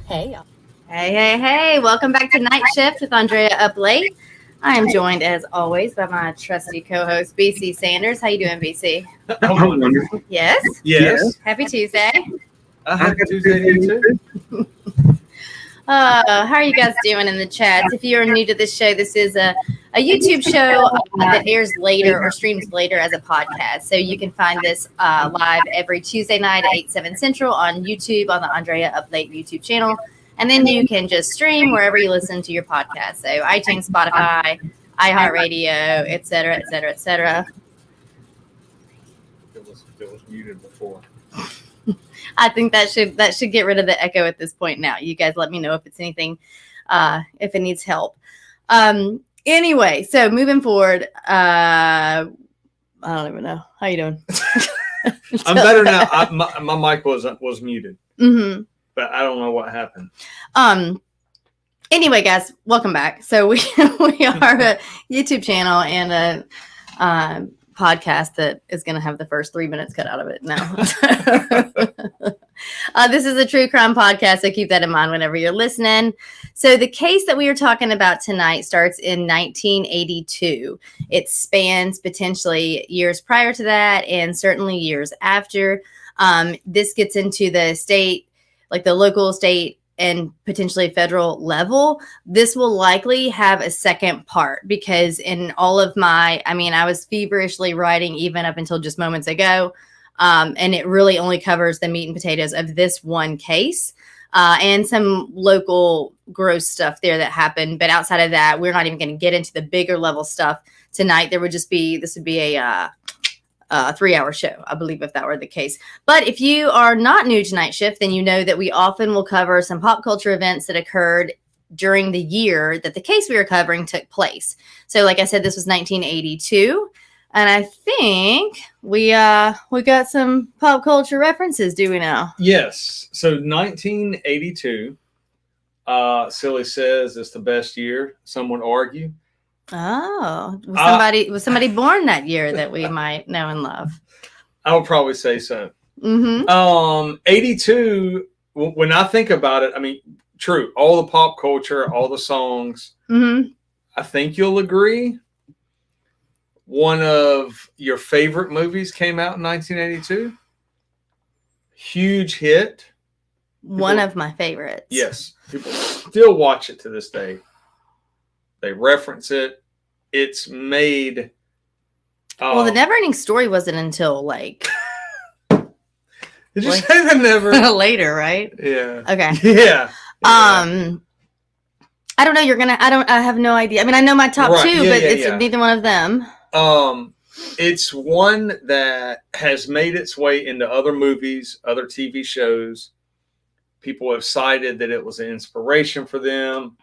Hey, y'all. Hey. Welcome back to Nightshift with Andrea Up Late. I am joined, as always, by my trusty co-host, BC Sanders. How you doing, BC? Oh, wonderful. Yes? Yes. Happy Tuesday. Happy Tuesday to you too. How are you guys doing in the chats? If you're new to this show, this is a YouTube show that airs later or streams later as a podcast. So you can find this live every Tuesday night at 8, 7 Central on YouTube, on the Andrea Up Late YouTube channel. And then you can just stream wherever you listen to your podcast. So iTunes, Spotify, iHeartRadio, et cetera. It was muted before. I think that should get rid of the echo at this point now. You guys let me know if it's anything, if it needs help. Anyway, so moving forward, I don't even know. How you doing? I'm better now. My mic was muted. Mm-hmm. But I don't know what happened. Anyway, guys, welcome back. So we are a YouTube channel and a podcast that is going to have the first 3 minutes cut out of it now. This is a true crime podcast, so keep that in mind whenever you're listening. So the case that we are talking about tonight starts in 1982. It spans potentially years prior to that and certainly years after. This gets into the state, like the local, state, and potentially federal level. This will likely have a second part because in all of I was feverishly writing even up until just moments ago. And it really only covers the meat and potatoes of this one case and some local gross stuff there that happened. But outside of that, we're not even going to get into the bigger level stuff tonight. This would be a 3-hour show, I believe, if that were the case. But if you are not new to Night Shift, then you know that we often will cover some pop culture events that occurred during the year that the case we were covering took place. So like I said, this was 1982. And I think we got some pop culture references, do we now? Yes. So 1982, Silly says it's the best year. Some would argue. Oh, was somebody born that year that we might know and love? I would probably say so. Mm-hmm. 82, when I think about it, I mean, true, all the pop culture, all the songs, Mm-hmm. I think you'll agree. One of your favorite movies came out in 1982. Huge hit. One of my favorites. Yes. People still watch it to this day. They reference it. It's made. Well, the Never-Ending Story wasn't until like. Did you say the never? Later, right? Yeah. Okay. Yeah. I don't know. I have no idea. I mean, I know my top two, but it's neither one of them. It's one that has made its way into other movies, other TV shows. People have cited that it was an inspiration for them.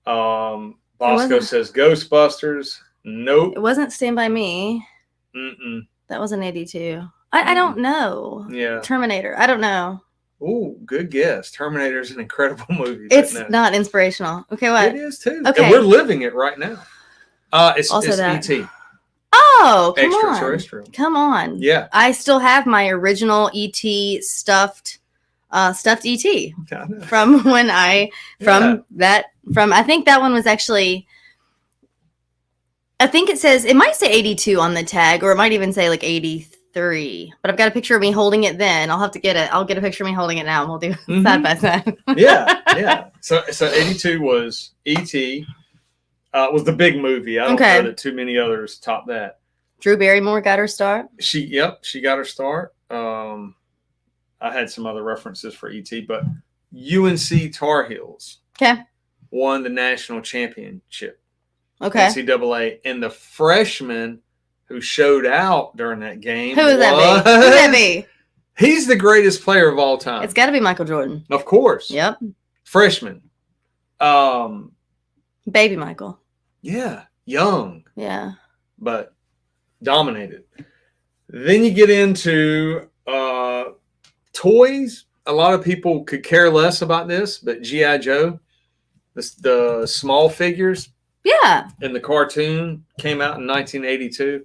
Bosco says Ghostbusters. Nope. It wasn't Stand By Me. Mm-mm. That was in 82. I don't know. Yeah. Terminator. I don't know. Ooh, good guess. Terminator is an incredible movie. It's not inspirational. Okay, what? It is too. Okay. And we're living it right now. It's E.T. Oh, come on. Extraterrestrial. Come on. Yeah. I still have my original E.T. stuffed E.T. from when I think that one was actually, I think it might say 82 on the tag, or it might even say like 83, but I've got a picture of me holding it then. I'll get a picture of me holding it now and we'll do side by side. Yeah. So 82 was E.T. Was the big movie. I don't know that too many others top that. Drew Barrymore got her start. She got her start. I had some other references for E.T., but UNC Tar Heels won the national championship. Okay. NCAA. And the freshman who showed out during that game. Who would that be? He's the greatest player of all time. It's got to be Michael Jordan. Of course. Yep. Freshman. Baby Michael. Yeah. Young. Yeah. But dominated. Then you get into toys. A lot of people could care less about this, but G.I. Joe, the small figures, in the cartoon came out in 1982,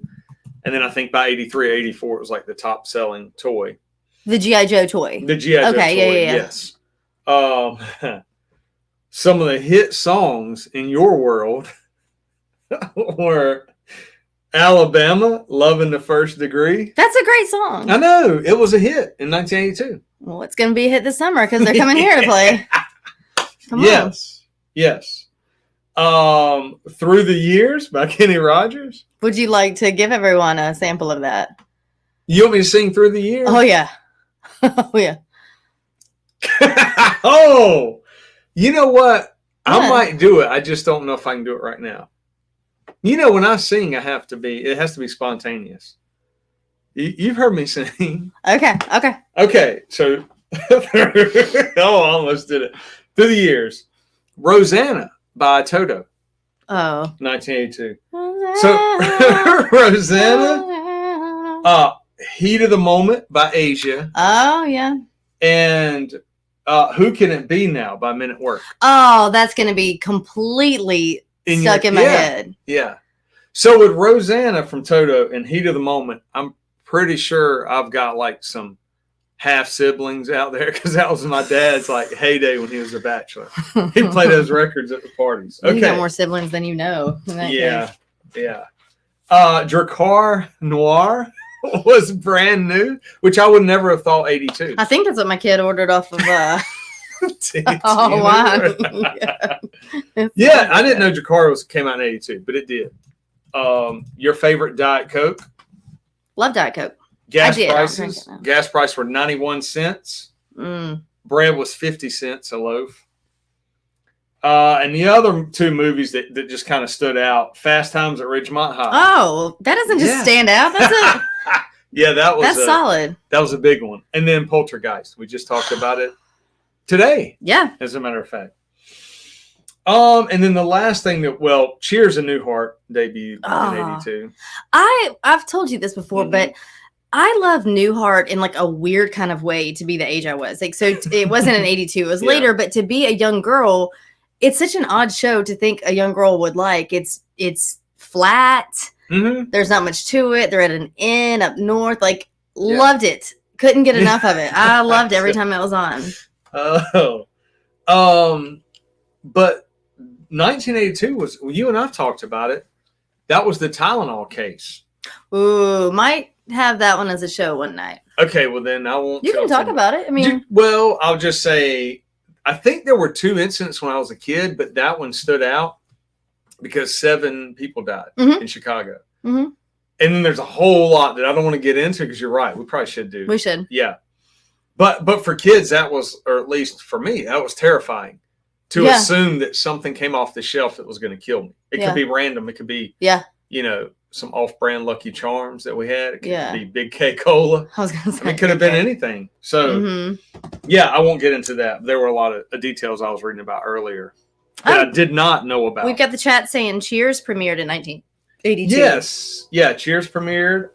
and then I think by 83, 84 it was like the top selling toy. The G.I. Joe toy. The G.I. Joe toy, yeah. yes. some of the hit songs in your world were Alabama, Loving the First Degree. That's a great song. I know. It was a hit in 1982. Well, it's going to be a hit this summer because they're coming here to play. Come on. Yes. Through the Years by Kenny Rogers. Would you like to give everyone a sample of that? You want me to sing Through the Years? Oh, yeah. Oh, yeah. Oh, you know what? I might do it. I just don't know if I can do it right now. You know, when I sing, it has to be spontaneous. You've heard me sing. Okay. So, I almost did it. Through the Years, Rosanna by Toto. Oh. 1982. So, Rosanna, Heat of the Moment by Asia. Oh, yeah. And Who Can It Be Now by Men at Work. Oh, that's going to be completely stuck in my head. Yeah. So with Rosanna from Toto and Heat of the Moment, I'm pretty sure I've got like some half siblings out there because that was my dad's like heyday when he was a bachelor. He played those records at the parties. Okay. You got more siblings than you know. Yeah. Dracar Noir was brand new, which I would never have thought 82. I think that's what my kid ordered off of wow. Yeah, I didn't know Dracar came out in 82, but it did. Your favorite Diet Coke? Love Diet Coke. Gas prices were 91 cents. Bread was 50 cents a loaf. And the other two movies that just kind of stood out, Fast Times at Ridgemont High. Oh, that doesn't just stand out. That's it. Yeah, that's solid. That was a big one. And then Poltergeist. We just talked about it today. Yeah. As a matter of fact. And then the last thing Cheers and Newhart debuted in 82. I've told you this before, but I love Newhart in like a weird kind of way to be the age I was. Like, so it wasn't in 82, it was later, but to be a young girl, it's such an odd show to think a young girl would like. It's flat. There's not much to it. They're at an inn up north. Like, loved it. Couldn't get enough of it. I loved every time it was on. But 1982 was, you and I've talked about it. That was the Tylenol case. Ooh, might have that one as a show one night. Okay, well then I won't. You can talk about it. I mean, I'll just say, I think there were 2 incidents when I was a kid, but that one stood out because 7 people died in Chicago. And then there's a whole lot that I don't want to get into because you're right. We probably should do. We should. Yeah. But for kids, that was, or at least for me, that was terrifying to assume that something came off the shelf that was going to kill me. It could be random. It could be, some off-brand Lucky Charms that we had. It could be Big K Cola. I was going to say. It could have been anything. So, I won't get into that. There were a lot of details I was reading about earlier that I did not know about. We've got the chat saying Cheers premiered in 1982. Yes. Yeah, Cheers premiered.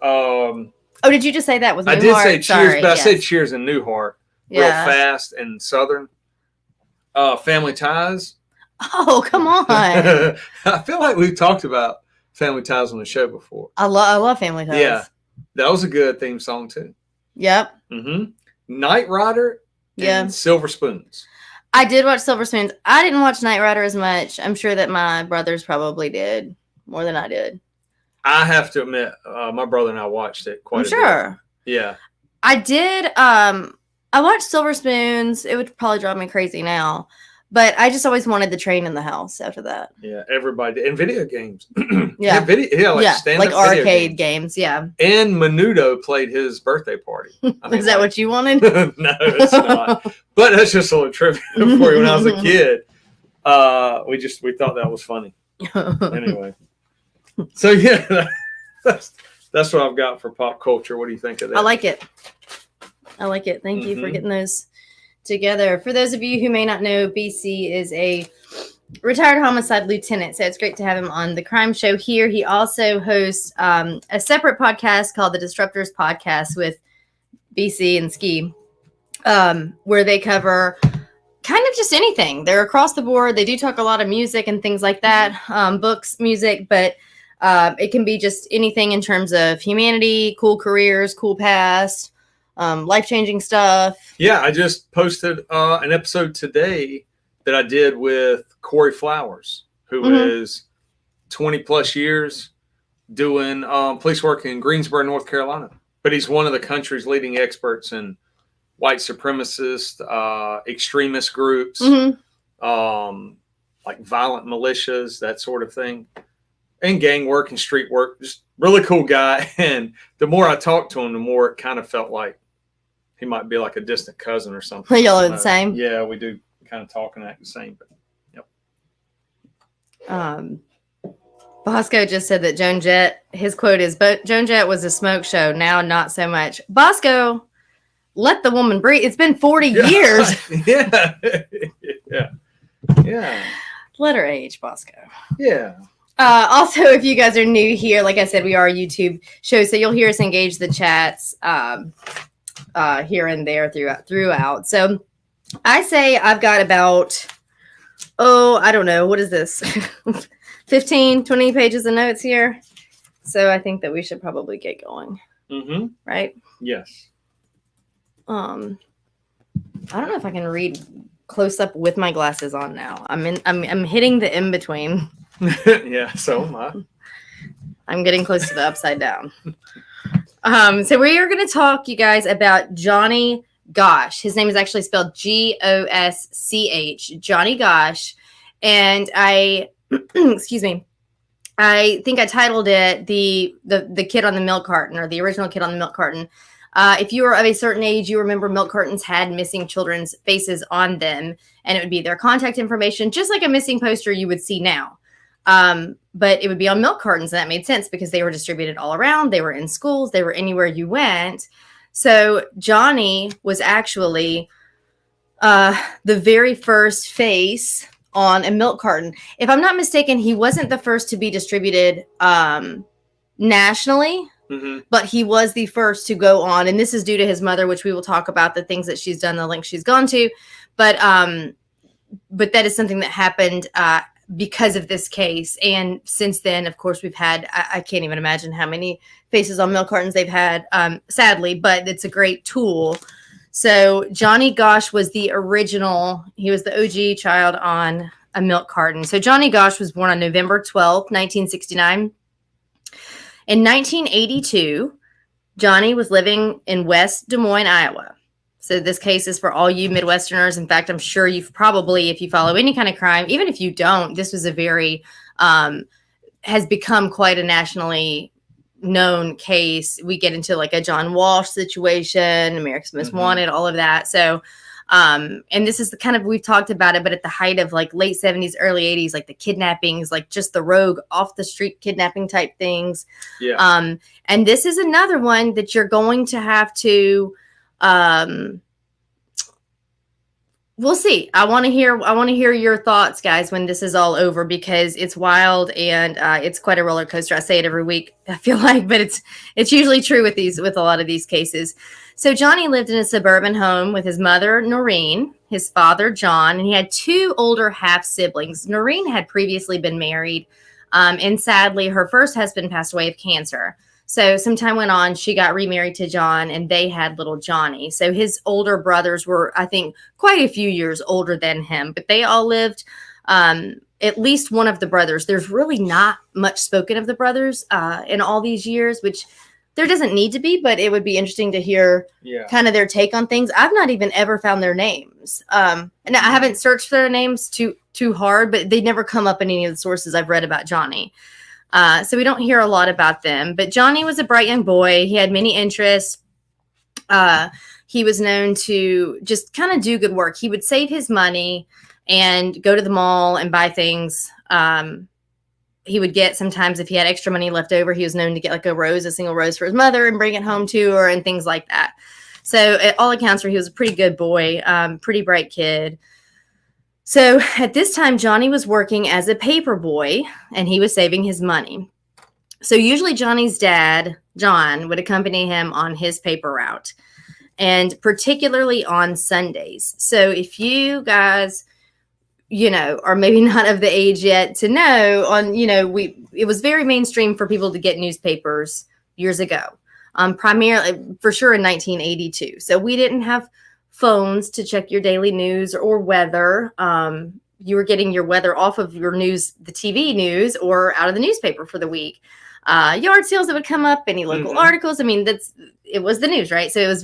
Did you just say that with Newhart? I did say Cheers, but I said Cheers and Newhart real fast and Southern. Family Ties. Oh, come on. I feel like we've talked about Family Ties on the show before. I love Family Ties. Yeah, that was a good theme song too. Yep. Knight Rider and Silver Spoons. I did watch Silver Spoons. I didn't watch Knight Rider as much. I'm sure that my brothers probably did more than I did. I have to admit, my brother and I watched it quite a bit. Yeah. I did. I watched Silver Spoons. It would probably drive me crazy now. But I just always wanted the train in the house after that. Yeah, everybody did. And video games. Like arcade games. Yeah. And Menudo played his birthday party. Is that what you wanted? No, it's not. But that's just a little trivia for you. When I was a kid, we thought that was funny. Anyway. So, that's what I've got for pop culture. What do you think of that? I like it. Thank you for getting those together. For those of you who may not know, BC is a retired homicide lieutenant, so it's great to have him on the crime show here. He also hosts a separate podcast called the Disruptors Podcast with BC and Ski, where they cover kind of just anything. They're across the board. They do talk a lot of music and things like that, books, music, but it can be just anything in terms of humanity, cool careers, cool past, life-changing stuff. Yeah, I just posted an episode today that I did with Corey Flowers, who is 20 plus years doing police work in Greensboro, North Carolina. But he's one of the country's leading experts in white supremacist, extremist groups, like violent militias, that sort of thing, and gang work and street work. Just really cool guy. And the more I talked to him, the more it kind of felt like he might be like a distant cousin or something. Y'all are the same? Yeah, we do kind of talk and act the same. But Bosco just said that Joan Jett, his quote is, "But Joan Jett was a smoke show. Now, not so much." Bosco, let the woman breathe. It's been 40 years. Yeah. Let her age, Bosco. Yeah. Also, if you guys are new here, like I said, we are a YouTube show, so you'll hear us engage the chats here and there throughout. So I say I've got about, I don't know, what is this? 15, 20 pages of notes here. So I think that we should probably get going. Right? Yes. I don't know if I can read close up with my glasses on now. I'm hitting the in between. Yeah, so am I. I'm getting close to the upside down. So we are going to talk, you guys, about Johnny Gosch. His name is actually spelled Gosch, Johnny Gosch. And excuse me, I think I titled it the kid on the milk carton, or the original kid on the milk carton. If you were of a certain age, you remember milk cartons had missing children's faces on them, and it would be their contact information, just like a missing poster you would see now. But it would be on milk cartons, and that made sense because they were distributed all around. They were in schools. They were anywhere you went. So Johnny was actually the very first face on a milk carton. If I'm not mistaken, he wasn't the first to be distributed nationally, but he was the first to go on. And this is due to his mother, which we will talk about, the things that she's done, the lengths she's gone to. But that is something that happened because of this case. And since then, of course, we've had, I can't even imagine how many faces on milk cartons they've had, sadly, but it's a great tool. So Johnny Gosch was the original. He was the OG child on a milk carton. So Johnny Gosch was born on November 12th, 1969. In 1982, Johnny was living in West Des Moines, Iowa. So this case is for all you Midwesterners. In fact, I'm sure you've probably, if you follow any kind of crime, even if you don't, this was a very, has become quite a nationally known case. We get into like a John Walsh situation, America's Most Wanted, all of that. So, and this is the kind of, we've talked about it, but at the height of like late 70s, early 80s, like the kidnappings, like just the rogue off the street kidnapping type things. Yeah. And this is another one that you're going to have to, we'll see. I want to hear your thoughts, guys, when this is all over, because it's wild and it's quite a roller coaster. I say it every week, I feel like, but it's usually true with a lot of these cases. So Johnny lived in a suburban home with his mother, Noreen, his father, John, and he had two older half siblings. Noreen had previously been married, and sadly, her first husband passed away of cancer. So some time went on, she got remarried to John, and they had little Johnny. So his older brothers were, I think, quite a few years older than him, but they all lived, at least one of the brothers. There's really not much spoken of the brothers in all these years, which there doesn't need to be, but it would be interesting to hear kind of their take on things. I've not even ever found their names. And I haven't searched for their names too hard, but they never come up in any of the sources I've read about Johnny. So we don't hear a lot about them, but Johnny was a bright young boy. He had many interests. He was known to just kind of do good work. He would save his money and go to the mall and buy things. He would get, sometimes if he had extra money left over, he was known to get like a single rose for his mother and bring it home to her and things like that. So at all accounts, he was a pretty good boy, pretty bright kid. So at this time, Johnny was working as a paper boy and he was saving his money. So usually Johnny's dad, John, would accompany him on his paper route, and particularly on Sundays. So if you guys, are maybe not of the age yet to know, it was very mainstream for people to get newspapers years ago. primarily for sure in 1982. So we didn't have phones to check your daily news or weather. You were getting your weather off of your news, the TV news, or out of the newspaper for the week. Yard sales that would come up, any local articles. I mean, it was the news, right? So it was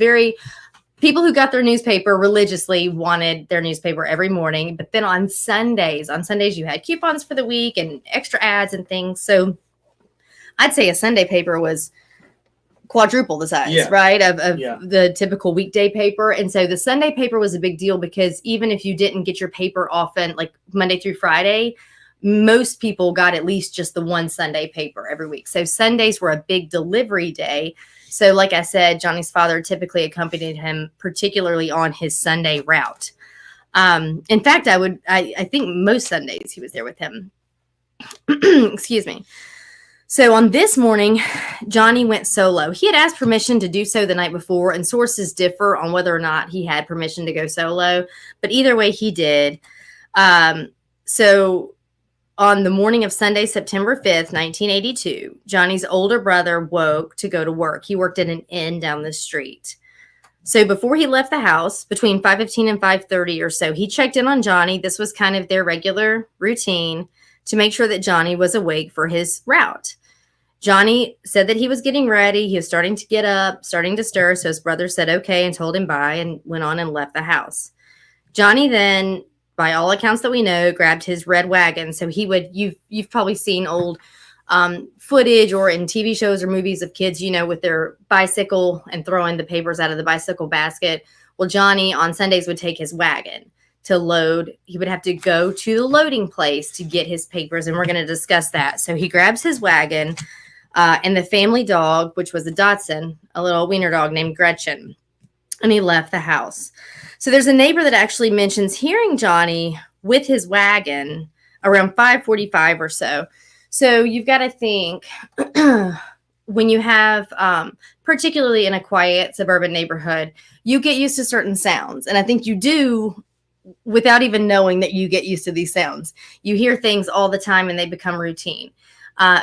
people who got their newspaper religiously wanted their newspaper every morning. But then on Sundays you had coupons for the week and extra ads and things. So I'd say a Sunday paper was quadruple the size, right, of the typical weekday paper. And so the Sunday paper was a big deal because even if you didn't get your paper often, like Monday through Friday, most people got at least just the one Sunday paper every week. So Sundays were a big delivery day. So like I said, Johnny's father typically accompanied him, particularly on his Sunday route. In fact, I think most Sundays he was there with him. Excuse me. So on this morning, Johnny went solo. He had asked permission to do so the night before, and sources differ on whether or not he had permission to go solo. But either way, he did. So on the morning of Sunday, September 5th, 1982, Johnny's older brother woke to go to work. He worked at an inn down the street. So before he left the house, between 5:15 and 5:30 or so, he checked in on Johnny. This was kind of their regular routine to make sure that Johnny was awake for his route. Johnny said that he was getting ready. He was starting to get up, starting to stir. So his brother said okay and told him bye and went on and left the house. Johnny then, by all accounts that we know, grabbed his red wagon. So you've probably seen old footage or in TV shows or movies of kids, with their bicycle and throwing the papers out of the bicycle basket. Well, Johnny on Sundays would take his wagon to load. He would have to go to the loading place to get his papers, and we're going to discuss that. So he grabs his wagon and the family dog, which was a Dachshund, a little wiener dog named Gretchen, and he left the house. So there's a neighbor that actually mentions hearing Johnny with his wagon around 5:45 or so. So you've got to think when you have, particularly in a quiet suburban neighborhood, you get used to certain sounds. And I think you do without even knowing that you get used to these sounds. You hear things all the time and they become routine.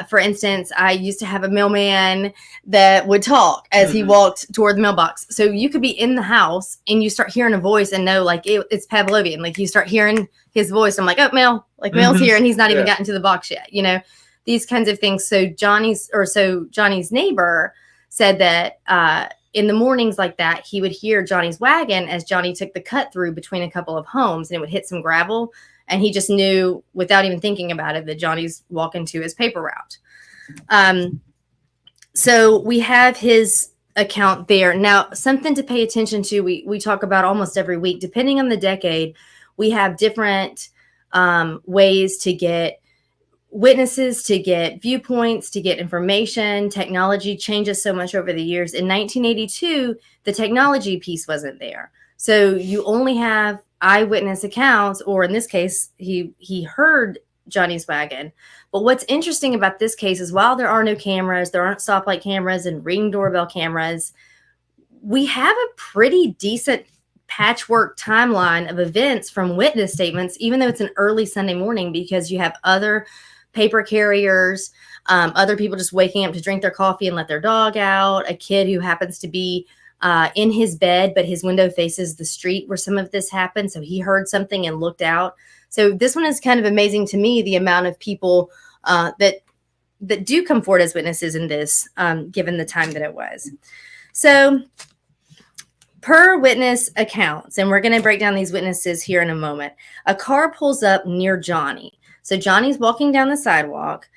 For instance, I used to have a mailman that would talk as he walked toward the mailbox. So you could be in the house and you start hearing a voice and know it's Pavlovian. Like you start hearing his voice. I'm like, oh, mail's here, and he's not even gotten to the box yet. These kinds of things. So Johnny's neighbor said that in the mornings like that, he would hear Johnny's wagon as Johnny took the cut through between a couple of homes, and it would hit some gravel. And he just knew without even thinking about it that Johnny's walking to his paper route. So we have his account there. Now, something to pay attention to, we talk about almost every week, depending on the decade, we have different ways to get witnesses, to get viewpoints, to get information. Technology changes so much over the years. In 1982, the technology piece wasn't there. So you only have eyewitness accounts, or in this case, he heard Johnny's wagon. But what's interesting about this case is while there are no cameras, there aren't stoplight cameras and Ring doorbell cameras, we have a pretty decent patchwork timeline of events from witness statements, even though it's an early Sunday morning, because you have other paper carriers, other people just waking up to drink their coffee and let their dog out, a kid who happens to be in his bed, but his window faces the street where some of this happened. So he heard something and looked out. So this one is kind of amazing to me, the amount of people that do come forward as witnesses in this, given the time that it was. So per witness accounts, and we're going to break down these witnesses here in a moment, a car pulls up near Johnny. So Johnny's walking down the sidewalk.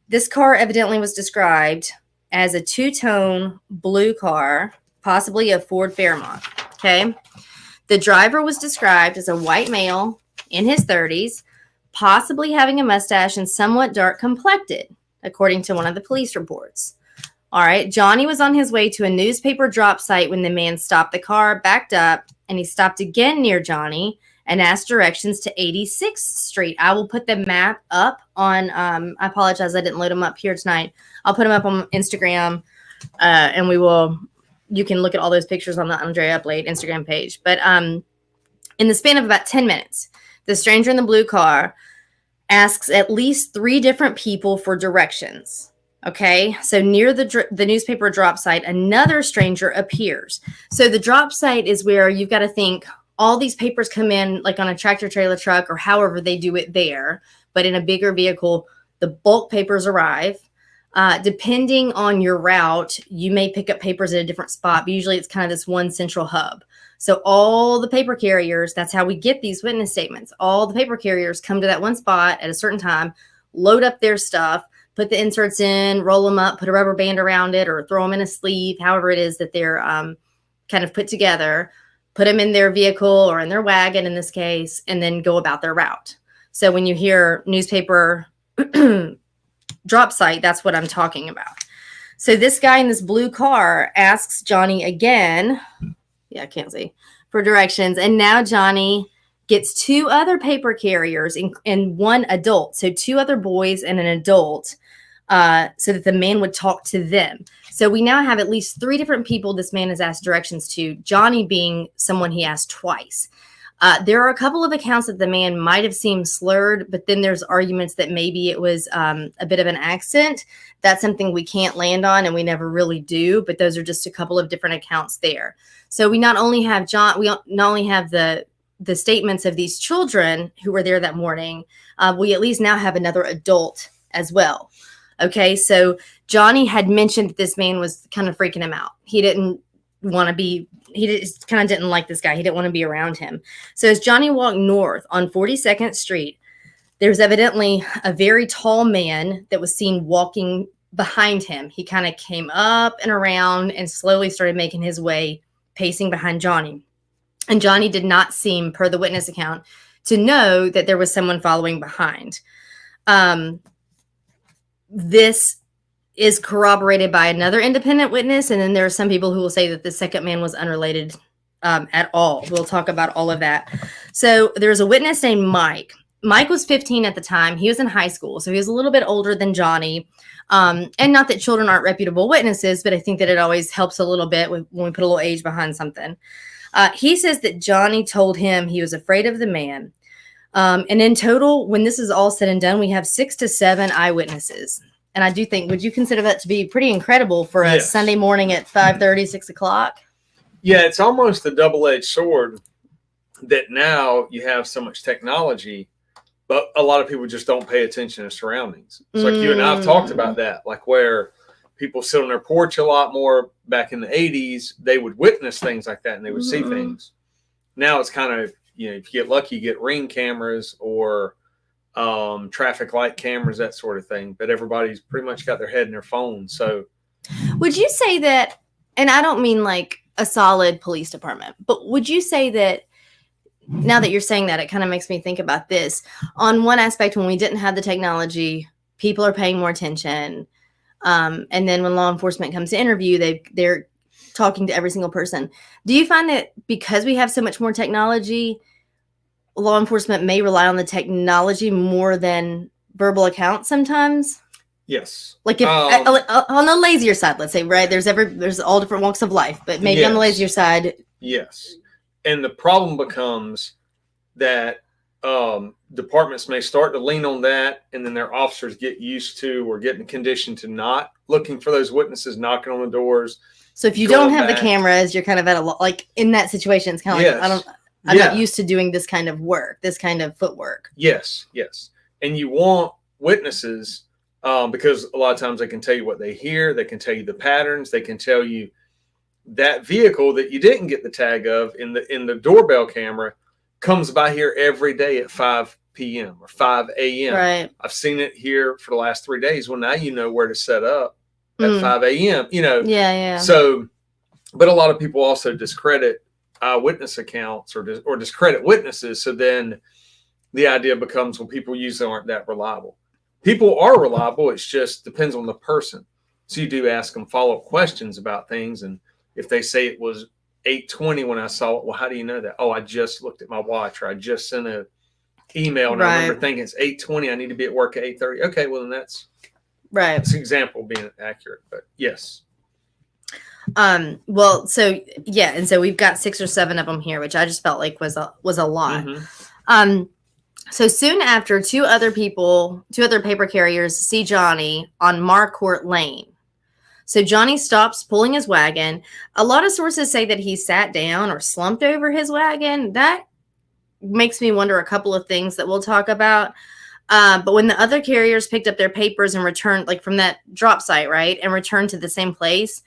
This car evidently was described as a two-tone blue car, possibly a Ford Fairmont, okay? The driver was described as a white male in his 30s, possibly having a mustache and somewhat dark complected, according to one of the police reports. All right, Johnny was on his way to a newspaper drop site when the man stopped the car, backed up, and he stopped again near Johnny and asked directions to 86th Street. I will put the map up on, I apologize, I didn't load them up here tonight. I'll put them up on Instagram, and you can look at all those pictures on the Andrea Up Late Instagram page. But in the span of about 10 minutes, the stranger in the blue car asks at least 3 different people for directions. Okay, so near the newspaper drop site, another stranger appears. So the drop site is where you've got to think all these papers come in like on a tractor trailer truck or however they do it there, but in a bigger vehicle, the bulk papers arrive. Depending on your route, you may pick up papers at a different spot, but usually it's kind of this one central hub. So all the paper carriers, that's how we get these witness statements. All the paper carriers come to that one spot at a certain time, load up their stuff, put the inserts in, roll them up, put a rubber band around it, or throw them in a sleeve, however it is that they're kind of put together, put them in their vehicle or in their wagon in this case, and then go about their route. So when you hear newspaper drop site, that's what I'm talking about. So this guy in this blue car asks Johnny again, I can't see, for directions. And now Johnny gets two other paper carriers and one adult. So two other boys and an adult, so that the man would talk to them. So we now have at least three different people this man has asked directions to, Johnny being someone he asked twice. There are a couple of accounts that the man might have seemed slurred, but then there's arguments that maybe it was a bit of an accent. That's something we can't land on, and we never really do, but those are just a couple of different accounts there. So we not only have the statements of these children who were there that morning, we at least now have another adult as well. Okay, so Johnny had mentioned that this man was kind of freaking him out. He just kind of didn't like this guy. He didn't want to be around him. So as Johnny walked north on 42nd Street, there's evidently a very tall man that was seen walking behind him. He kind of came up and around and slowly started making his way, pacing behind Johnny. And Johnny did not seem, per the witness account, to know that there was someone following behind. This is corroborated by another independent witness, and then there are some people who will say that the second man was unrelated at all. We'll talk about all of that. So there's a witness named Mike. Mike was 15 at the time. He was in high school, so he was a little bit older than Johnny. And not that children aren't reputable witnesses, but I think that it always helps a little bit when we put a little age behind something. He says that Johnny told him he was afraid of the man. And in total, when this is all said and done, we have 6 to 7 eyewitnesses. And I do think, would you consider that to be pretty incredible for a Sunday morning at 5:30, 6 o'clock? Yeah, it's almost a double-edged sword that now you have so much technology, but a lot of people just don't pay attention to surroundings. It's like you and I have talked about that, like where people sit on their porch a lot more. Back in the 80s, they would witness things like that and they would see things. Now it's kind of, if you get lucky, you get ring cameras or traffic light cameras, that sort of thing. But everybody's pretty much got their head in their phone. So would you say that, and I don't mean like a solid police department, but would you say that now that you're saying that, it kind of makes me think about this. On one aspect, when we didn't have the technology, people are paying more attention. And then when law enforcement comes to interview, they're talking to every single person. Do you find that because we have so much more technology, law enforcement may rely on the technology more than verbal accounts sometimes? Yes. Like if on the lazier side, let's say, right? There's all different walks of life, but maybe on the lazier side. Yes. And the problem becomes that departments may start to lean on that, and then their officers get used to or getting conditioned to not looking for those witnesses, knocking on the doors. So if you don't have the cameras, you're kind of at like in that situation. It's kind of like I'm not used to doing this kind of work, this kind of footwork. Yes. And you want witnesses because a lot of times they can tell you what they hear, they can tell you the patterns, they can tell you that vehicle that you didn't get the tag of in the doorbell camera comes by here every day at 5 p.m. or 5 a.m. Right. I've seen it here for the last 3 days. Well, now you know where to set up at 5 a.m. Yeah. So, but a lot of people also discredit eyewitness accounts or discredit witnesses. So then the idea becomes, well, people usually aren't that reliable. People are reliable. It just depends on the person. So you do ask them follow-up questions about things. And if they say it was 8:20 when I saw it, well, how do you know that? Oh, I just looked at my watch, or I just sent an email and I remember thinking it's 8:20. I need to be at work at 8:30. Okay, well, then that's right. That's an example of being accurate, but yes. Well, so yeah, and so we've got 6 or 7 of them here, which I just felt like was a lot. So soon after, two other paper carriers see Johnny on Marcourt Lane. So Johnny stops pulling his wagon. A lot of sources say that he sat down or slumped over his wagon. That makes me wonder a couple of things that we'll talk about. But when the other carriers picked up their papers and returned, like from that drop site, right, and returned to the same place,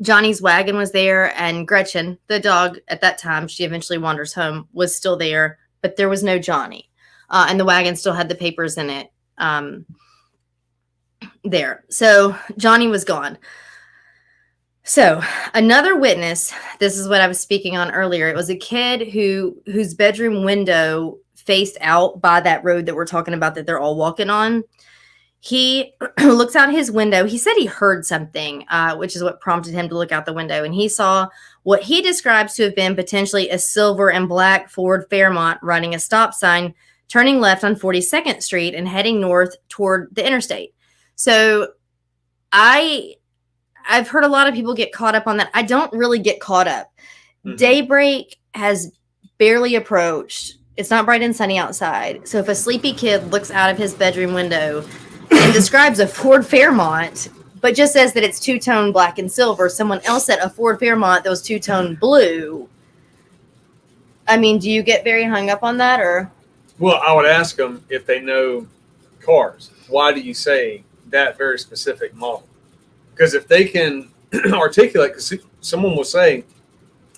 Johnny's wagon was there, and Gretchen, the dog at that time, she eventually wanders home, was still there, but there was no Johnny. And the wagon still had the papers in it there. So Johnny was gone. So another witness, this is what I was speaking on earlier. It was a kid whose bedroom window faced out by that road that we're talking about that they're all walking on. He looks out his window. He said he heard something, which is what prompted him to look out the window. And he saw what he describes to have been potentially a silver and black Ford Fairmont running a stop sign, turning left on 42nd Street and heading north toward the interstate. So I've heard a lot of people get caught up on that. I don't really get caught up. Mm-hmm. Daybreak has barely approached. It's not bright and sunny outside. So if a sleepy kid looks out of his bedroom window and describes a Ford Fairmont, but just says that it's two-tone black and silver, someone else said a Ford Fairmont that was two-tone blue. I mean, do you get very hung up on that, or? Well, I would ask them if they know cars. Why do you say that very specific model? Because if they can articulate, because someone will say,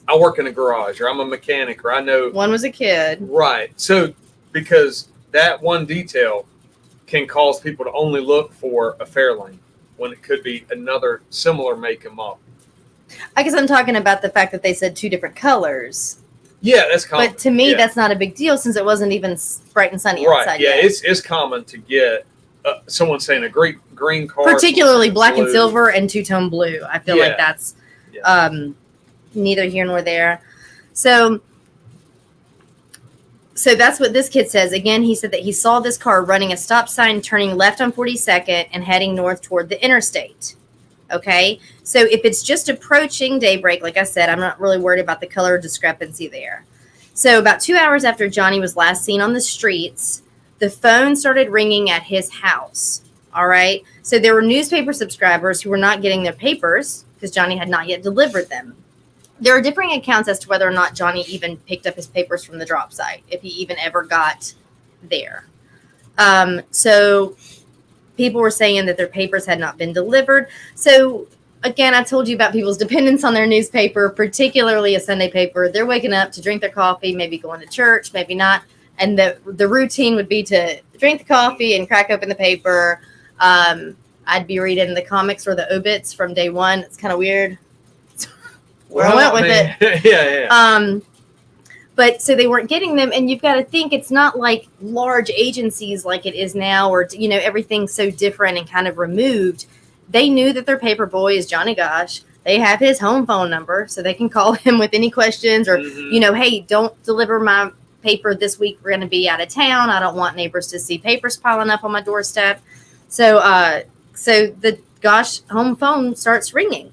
I work in a garage, or I'm a mechanic, or I know. One was a kid. Right. So, because that one detail can cause people to only look for a Fairlane when it could be another similar make and model. I guess I'm talking about the fact that they said two different colors. Yeah, that's common. But to me, that's not a big deal since it wasn't even bright and sunny outside yet. Yeah, it's common to get someone saying a green car. Particularly black and silver and two-tone blue. I feel like that's neither here nor there. So that's what this kid says. Again, he said that he saw this car running a stop sign, turning left on 42nd and heading north toward the interstate. Okay, so if it's just approaching daybreak, like I said, I'm not really worried about the color discrepancy there. So about 2 hours after Johnny was last seen on the streets, the phone started ringing at his house. All right, so there were newspaper subscribers who were not getting their papers because Johnny had not yet delivered them. There are differing accounts as to whether or not Johnny even picked up his papers from the drop site, if he even ever got there. So people were saying that their papers had not been delivered. So again, I told you about people's dependence on their newspaper, particularly a Sunday paper. They're waking up to drink their coffee, maybe going to church, maybe not. And the routine would be to drink the coffee and crack open the paper. I'd be reading the comics or the obits from day one. It's kind of weird. Where I went with it. Yeah. But so they weren't getting them. And you've got to think it's not like large agencies like it is now, or, you know, everything's so different and kind of removed. They knew that their paper boy is Johnny Gosch. They have his home phone number, so they can call him with any questions or, you know, hey, don't deliver my paper this week. We're going to be out of town. I don't want neighbors to see papers piling up on my doorstep. So the Gosch home phone starts ringing.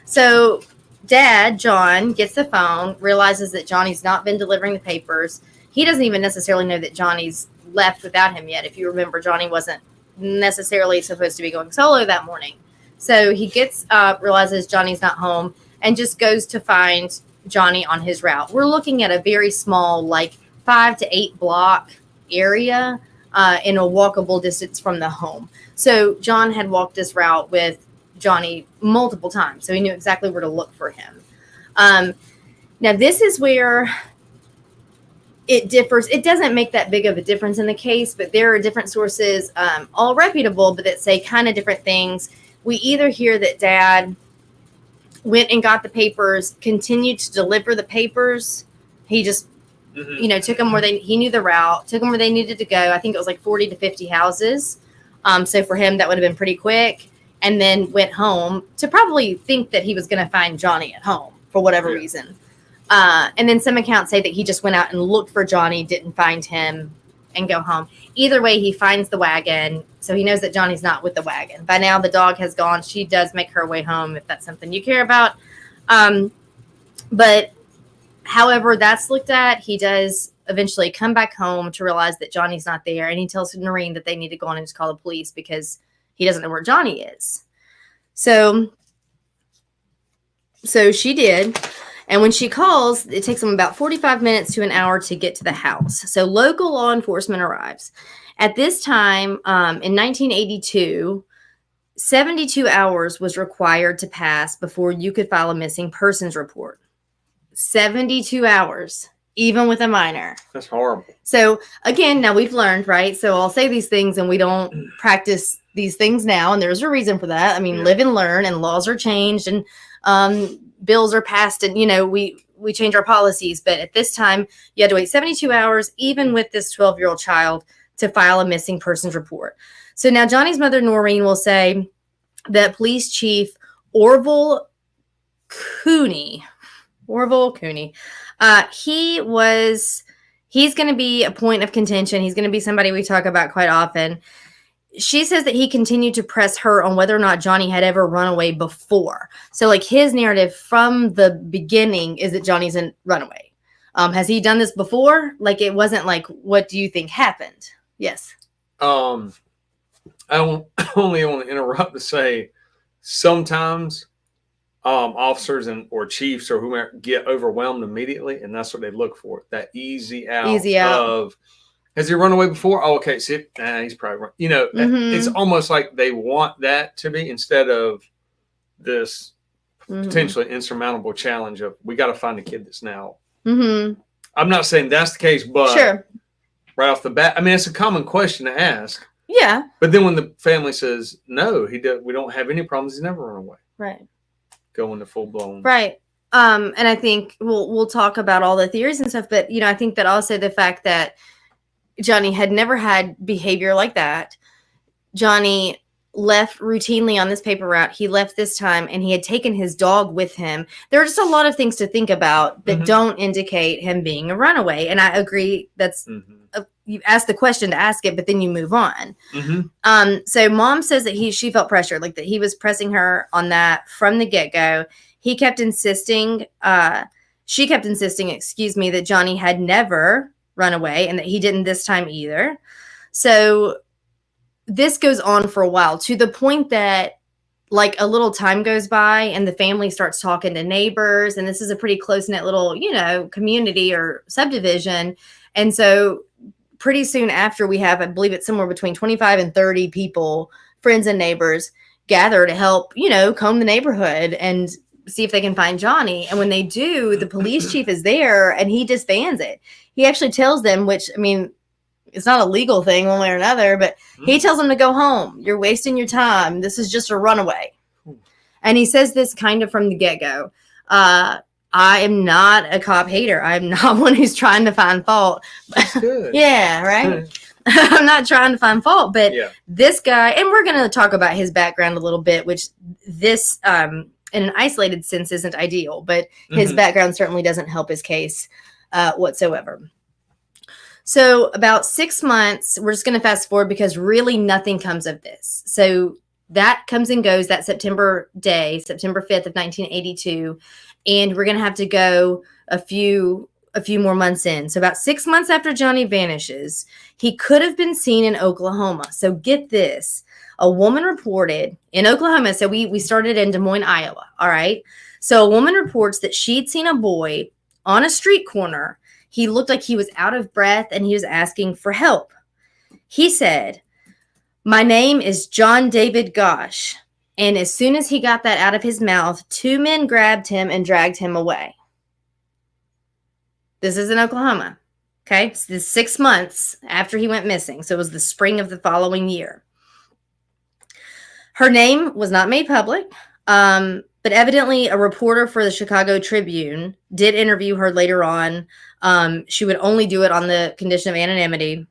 So Dad, John, gets the phone, realizes that Johnny's not been delivering the papers. He doesn't even necessarily know that Johnny's left without him yet. If you remember, Johnny wasn't necessarily supposed to be going solo that morning. So he gets up, realizes Johnny's not home, and just goes to find Johnny on his route. We're looking at a very small, like 5 to 8 block area in a walkable distance from the home. So John had walked this route with Johnny multiple times, so he knew exactly where to look for him. Now, this is where it differs. It doesn't make that big of a difference in the case, but there are different sources, all reputable, but that say kind of different things. We either hear that Dad went and got the papers, continued to deliver the papers. He just, you know, took them where he knew the route, took them where they needed to go. I think it was like 40 to 50 houses. So for him, that would have been pretty quick. And then went home to probably think that he was going to find Johnny at home for whatever reason. And then some accounts say that he just went out and looked for Johnny, didn't find him, and go home. Either way, he finds the wagon, so he knows that Johnny's not with the wagon. By now, the dog has gone. She does make her way home, if that's something you care about. But however that's looked at, he does eventually come back home to realize that Johnny's not there. And he tells Noreen that they need to go on and just call the police because he doesn't know where Johnny is. So she did. And when she calls, it takes them about 45 minutes to an hour to get to the house. So local law enforcement arrives. At this time, in 1982, 72 hours was required to pass before you could file a missing persons report. 72 hours, even with a minor. That's horrible. So again, now we've learned, right? So I'll say these things and we don't practice these things now. And there's a reason for that. I mean, live and learn, and laws are changed, and bills are passed, and, we change our policies. But at this time, you had to wait 72 hours, even with this 12-year-old child, to file a missing persons report. So now Johnny's mother, Noreen, will say that Police Chief Orville Cooney, he's going to be a point of contention. He's going to be somebody we talk about quite often. She says that he continued to press her on whether or not Johnny had ever run away before. So like his narrative from the beginning is that Johnny's a runaway. Has he done this before? Like, it wasn't like, what do you think happened? Yes. I only want to interrupt to say sometimes officers or chiefs or whomever get overwhelmed immediately, and that's what they look for. That easy out of, has he run away before? Oh, okay. See, he's probably run. It's almost like they want that to be, instead of this potentially insurmountable challenge of, we got to find a kid that's now. I'm not saying that's the case, but right off the bat, I mean, it's a common question to ask. Yeah. But then when the family says, no, we don't have any problems, he's never run away. Right. Go into full blown. Right. And I think we'll talk about all the theories and stuff, but I think that also the fact that Johnny had never had behavior like that. Johnny left routinely on this paper route. He left this time, and he had taken his dog with him. There are just a lot of things to think about that don't indicate him being a runaway. And I agree, that's you ask the question to ask it, but then you move on. So mom says that she felt pressure, like that he was pressing her on that from the get-go. She kept insisting, that Johnny had never run away, and that he didn't this time either. So this goes on for a while, to the point that like a little time goes by and the family starts talking to neighbors, and this is a pretty close-knit little, community or subdivision. And so pretty soon after, we have, I believe it's somewhere between 25 and 30 people, friends and neighbors, gather to help, comb the neighborhood and see if they can find Johnny. And when they do, the police chief is there and he disbands it. He actually tells them, which, I mean, it's not a legal thing one way or another, but he tells them to go home. You're wasting your time. This is just a runaway. And he says this kind of from the get-go. I am not a cop hater. I'm not one who's trying to find fault. That's good. Yeah, right? I'm not trying to find fault, but this guy, and we're going to talk about his background a little bit, which this, in an isolated sense, isn't ideal, but his background certainly doesn't help his case whatsoever. So about 6 months, we're just going to fast forward because really nothing comes of this. So that comes and goes that September day, September 5th of 1982. And we're going to have to go a few more months in. So about 6 months after Johnny vanishes, he could have been seen in Oklahoma. So get this. A woman reported in Oklahoma. So we started in Des Moines, Iowa. All right. So a woman reports that she'd seen a boy on a street corner. He looked like he was out of breath and he was asking for help. He said, "My name is John David Gosch." And as soon as he got that out of his mouth, 2 men grabbed him and dragged him away. This is in Oklahoma. Okay. So this is 6 months after he went missing. So it was the spring of the following year. Her name was not made public. But evidently a reporter for the Chicago Tribune did interview her later on. She would only do it on the condition of anonymity.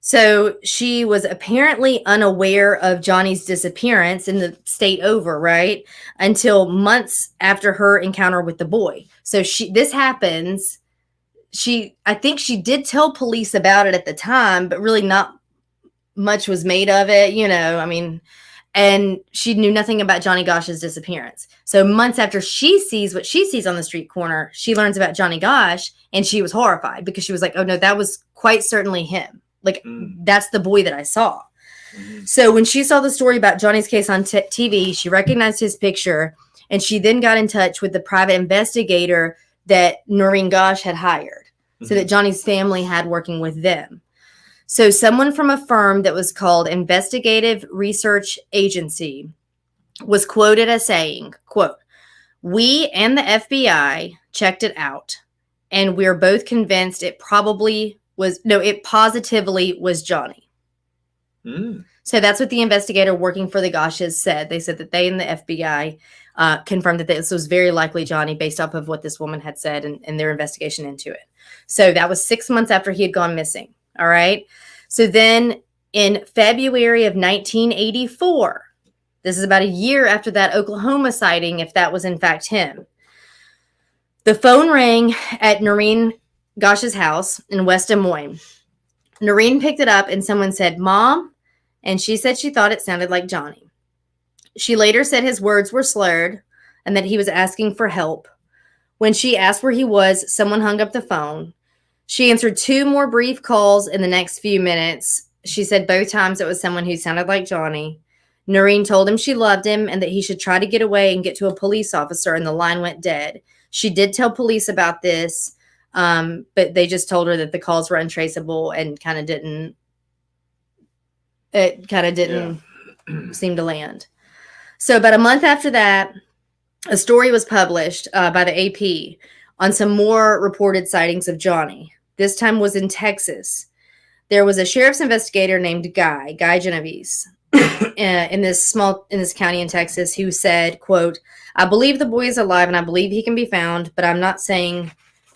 So she was apparently unaware of Johnny's disappearance in the state over, right? Until months after her encounter with the boy. So this happens. I think she did tell police about it at the time, but really not much was made of it, I mean. And she knew nothing about Johnny Gosch's disappearance. So months after she sees what she sees on the street corner, she learns about Johnny Gosch, and she was horrified because she was like, oh no, that was quite certainly him. Like, that's the boy that I saw. So when she saw the story about Johnny's case on TV, she recognized his picture, and she then got in touch with the private investigator that Noreen Gosch had hired, so that Johnny's family had working with them. So someone from a firm that was called Investigative Research Agency was quoted as saying, quote, "We and the FBI checked it out, and we're both convinced it positively was Johnny." So that's what the investigator working for the Gosches said. They said that they and the FBI confirmed that this was very likely Johnny based off of what this woman had said and their investigation into it. So that was 6 months after he had gone missing. All right. So then in February of 1984, this is about a year after that Oklahoma sighting, if that was in fact him, the phone rang at Noreen Gosch's house in West Des Moines. Noreen picked it up and someone said, "Mom," and she said she thought it sounded like Johnny. She later said his words were slurred and that he was asking for help. When she asked where he was, someone hung up the phone. She answered 2 more brief calls in the next few minutes. She said both times it was someone who sounded like Johnny. Noreen told him she loved him and that he should try to get away and get to a police officer, and the line went dead. She did tell police about this, but they just told her that the calls were untraceable and kind of didn't seem to land. So about a month after that, a story was published by the AP on some more reported sightings of Johnny. This time was in Texas. There was a sheriff's investigator named Guy Genovese, in this county in Texas, who said, quote, "I believe the boy is alive and I believe he can be found, but I'm not saying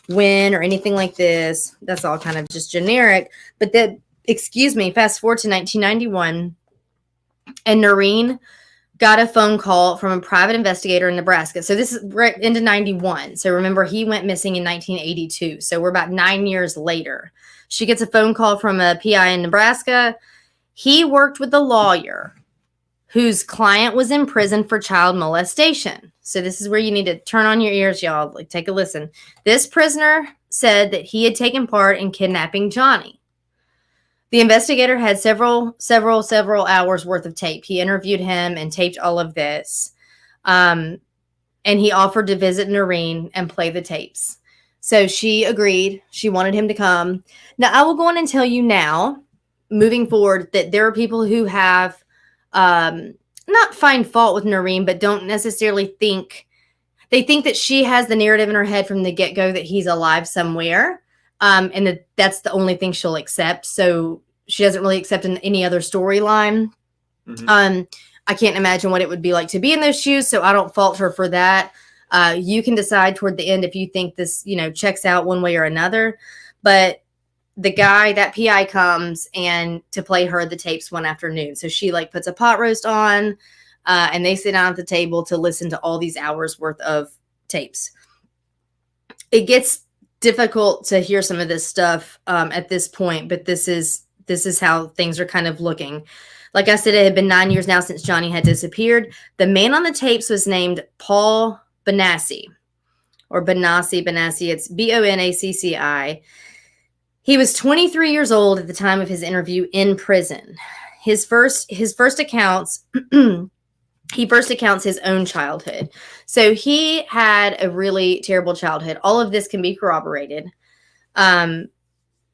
when or anything like this." That's all kind of just generic. But fast forward to 1991, and Noreen got a phone call from a private investigator in Nebraska. So this is right into 91. So remember, he went missing in 1982. So we're about 9 years later. She gets a phone call from a PI in Nebraska. He worked with a lawyer whose client was in prison for child molestation. So this is where you need to turn on your ears, y'all. Like, take a listen. This prisoner said that he had taken part in kidnapping Johnny. The investigator had several hours worth of tape. He interviewed him and taped all of this. And he offered to visit Noreen and play the tapes. So she agreed. She wanted him to come. Now, I will go on and tell you now, moving forward, that there are people who have not find fault with Noreen, but don't necessarily think that she has the narrative in her head from the get-go that he's alive somewhere. And that's the only thing she'll accept. So she doesn't really accept any other storyline. I can't imagine what it would be like to be in those shoes. So I don't fault her for that. You can decide toward the end if you think this, checks out one way or another. But the guy, that PI, comes and to play her the tapes one afternoon. So she puts a pot roast on, and they sit down at the table to listen to all these hours worth of tapes. It gets difficult to hear some of this stuff at this point, but this is how things are kind of looking. Like I said, it had been 9 years now since Johnny had disappeared. The man on the tapes was named Paul Bonacci, or Bonacci. It's Bonacci. He was 23 years old at the time of his interview in prison. His first accounts, he first accounts his own childhood. So he had a really terrible childhood. All of this can be corroborated.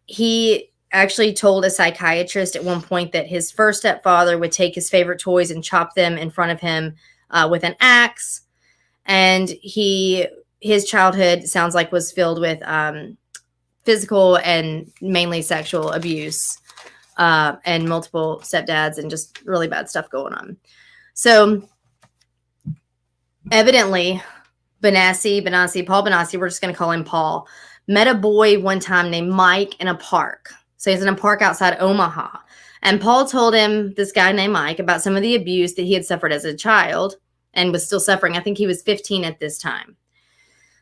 He actually told a psychiatrist at one point that his first stepfather would take his favorite toys and chop them in front of him with an axe. And his childhood sounds like was filled with physical and mainly sexual abuse, and multiple stepdads and just really bad stuff going on. So evidently, Paul Bonacci, we're just going to call him Paul, met a boy one time named Mike in a park. So he's in a park outside Omaha. And Paul told him, this guy named Mike, about some of the abuse that he had suffered as a child and was still suffering. I think he was 15 at this time.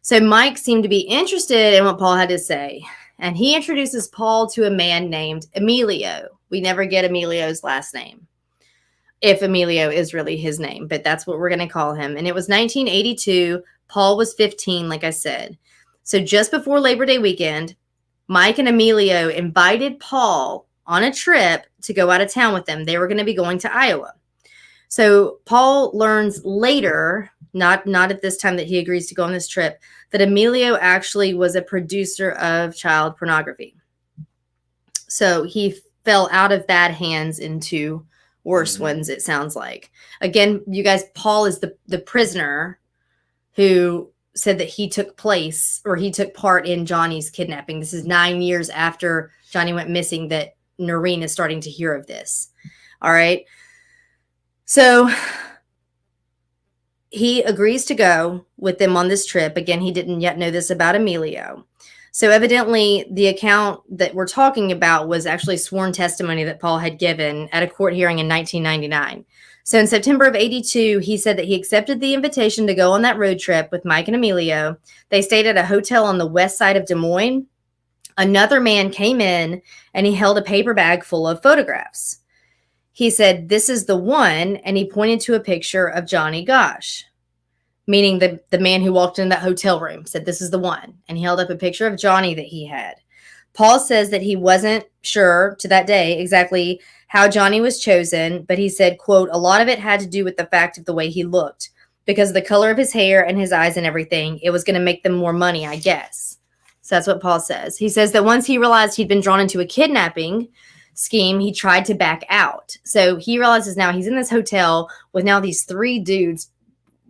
So Mike seemed to be interested in what Paul had to say. And he introduces Paul to a man named Emilio. We never get Emilio's last name. if Emilio is really his name, but that's what we're going to call him. And it was 1982. Paul was 15, like I said. So just before Labor Day weekend, Mike and Emilio invited Paul on a trip to go out of town with them. They were going to be going to Iowa. So Paul learns later, not at this time that he agrees to go on this trip, that Emilio actually was a producer of child pornography. So he fell out of bad hands into worse ones, it sounds like. Again, you guys, Paul is the prisoner who said that he took part in Johnny's kidnapping. This is 9 years after Johnny went missing that Noreen is starting to hear of this. All right. So he agrees to go with them on this trip. Again, he didn't yet know this about Emilio. So evidently the account that we're talking about was actually sworn testimony that Paul had given at a court hearing in 1999. So in September of 82, he said that he accepted the invitation to go on that road trip with Mike and Emilio. They stayed at a hotel on the west side of Des Moines. Another man came in and he held a paper bag full of photographs. He said, "This is the one," and he pointed to a picture of Johnny Gosch, meaning the man who walked in that hotel room, said, "This is the one." And he held up a picture of Johnny that he had. Paul says that he wasn't sure to that day exactly how Johnny was chosen, but he said, quote, "A lot of it had to do with the fact of the way he looked, because of the color of his hair and his eyes and everything. It was going to make them more money, I guess." So that's what Paul says. He says that once he realized he'd been drawn into a kidnapping scheme, he tried to back out. So he realizes now he's in this hotel with now these three dudes,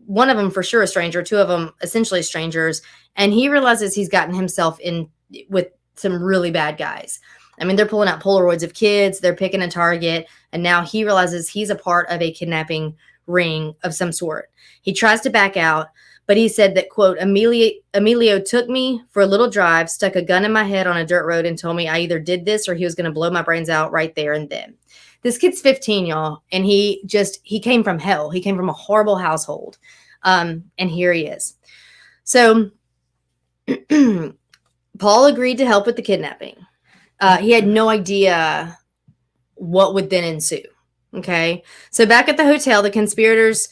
one of them for sure a stranger, two of them essentially strangers, and he realizes he's gotten himself in with some really bad guys. I mean, they're pulling out Polaroids of kids, they're picking a target, and now he realizes he's a part of a kidnapping ring of some sort. He tries to back out, but he said that, quote, Emilio took me for a little drive, stuck a gun in my head on a dirt road, and told me I either did this or he was going to blow my brains out right there and then. This kid's 15, y'all, and he came from hell. He came from a horrible household, and here he is. So Paul agreed to help with the kidnapping. He had no idea what would then ensue. Okay. So back at the hotel, the conspirators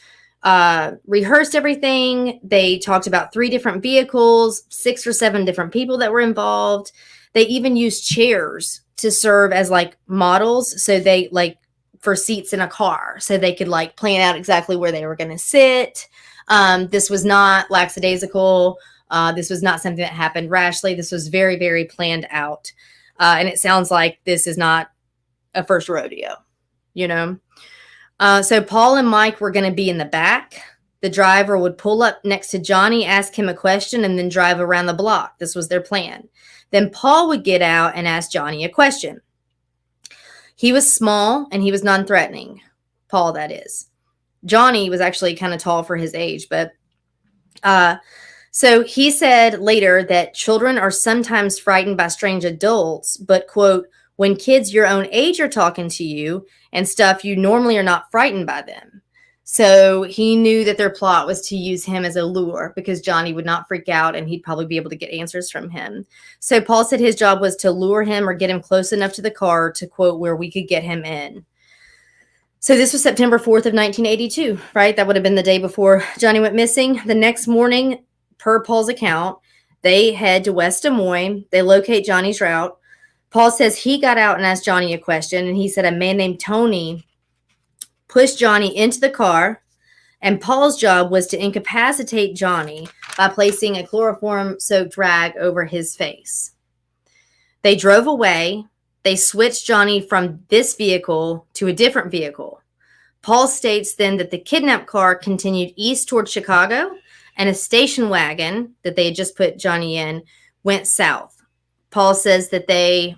rehearsed everything. They talked about 3 different vehicles, 6 or 7 different people that were involved. They even used chairs to serve as like models. So they like for seats in a car, so they could like plan out exactly where they were going to sit. This was not lackadaisical. This was not something that happened rashly. This was very, very planned out. And it sounds like this is not a first rodeo, you know? So Paul and Mike were going to be in the back. The driver would pull up next to Johnny, ask him a question, and then drive around the block. This was their plan. Then Paul would get out and ask Johnny a question. He was small and he was non-threatening. Paul, that is. Johnny was actually kind of tall for his age, but so he said later that children are sometimes frightened by strange adults, but, quote, when kids your own age are talking to you and stuff, you normally are not frightened by them. So he knew that their plot was to use him as a lure because Johnny would not freak out and he'd probably be able to get answers from him. So Paul said his job was to lure him or get him close enough to the car to, quote, where we could get him in. So this was September 4th of 1982, right? That would have been the day before Johnny went missing. The next morning, per Paul's account, they head to West Des Moines. They locate Johnny's route. Paul says he got out and asked Johnny a question, and he said a man named Tony pushed Johnny into the car, and Paul's job was to incapacitate Johnny by placing a chloroform-soaked rag over his face. They drove away. They switched Johnny from this vehicle to a different vehicle. Paul states then that the kidnapped car continued east toward Chicago, and a station wagon that they had just put Johnny in went south. Paul says that they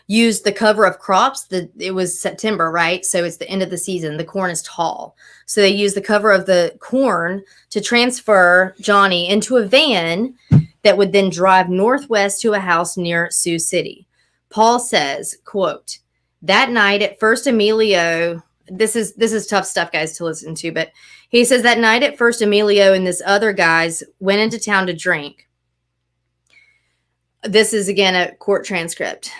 used the cover of crops. It was September, right? So it's the end of the season. The corn is tall. So they used the cover of the corn to transfer Johnny into a van that would then drive northwest to a house near Sioux City. Paul says, quote, that night at first Emilio, this is tough stuff, guys, to listen to, but he says that night at first Emilio and this other guys went into town to drink. This is, again, a court transcript.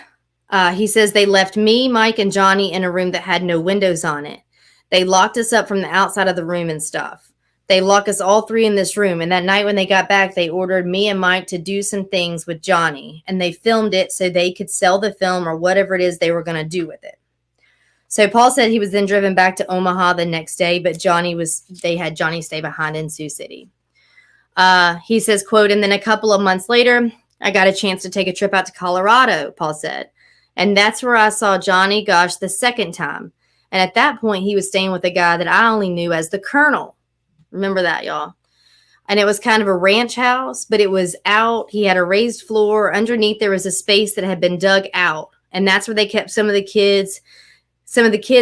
He says they left me, Mike, and Johnny in a room that had no windows on it. They locked us up from the outside of the room and stuff. They locked us all three in this room. And that night when they got back, they ordered me and Mike to do some things with Johnny. And they filmed it so they could sell the film or whatever it is they were going to do with it. So Paul said he was then driven back to Omaha the next day, but they had Johnny stay behind in Sioux City. He says, quote, and then a couple of months later, I got a chance to take a trip out to Colorado, Paul said. And that's where I saw Johnny Gosch the second time. And at that point, he was staying with a guy that I only knew as the Colonel. Remember that, y'all. And it was kind of a ranch house, but it was out. He had a raised floor. Underneath, there was a space that had been dug out. And that's where they kept some of the kids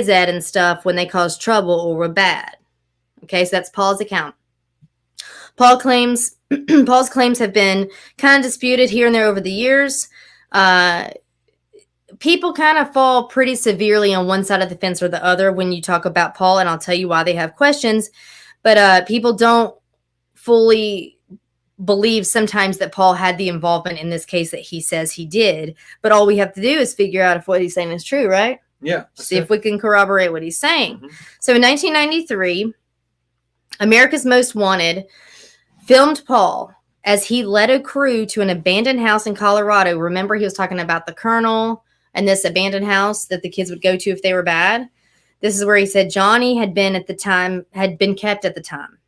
at and stuff when they caused trouble or were bad. Okay, so that's Paul's account. Paul's claims have been kind of disputed here and there over the years. People kind of fall pretty severely on one side of the fence or the other when you talk about Paul, and I'll tell you why they have questions. But people don't fully believe sometimes that Paul had the involvement in this case that he says he did. But all we have to do is figure out if what he's saying is true, right? Yeah. See if we can corroborate what he's saying. Mm-hmm. So in 1993, America's Most Wanted filmed Paul as he led a crew to an abandoned house in Colorado. Remember, he was talking about the Colonel and this abandoned house that the kids would go to if they were bad. This is where he said Johnny had been kept at the time.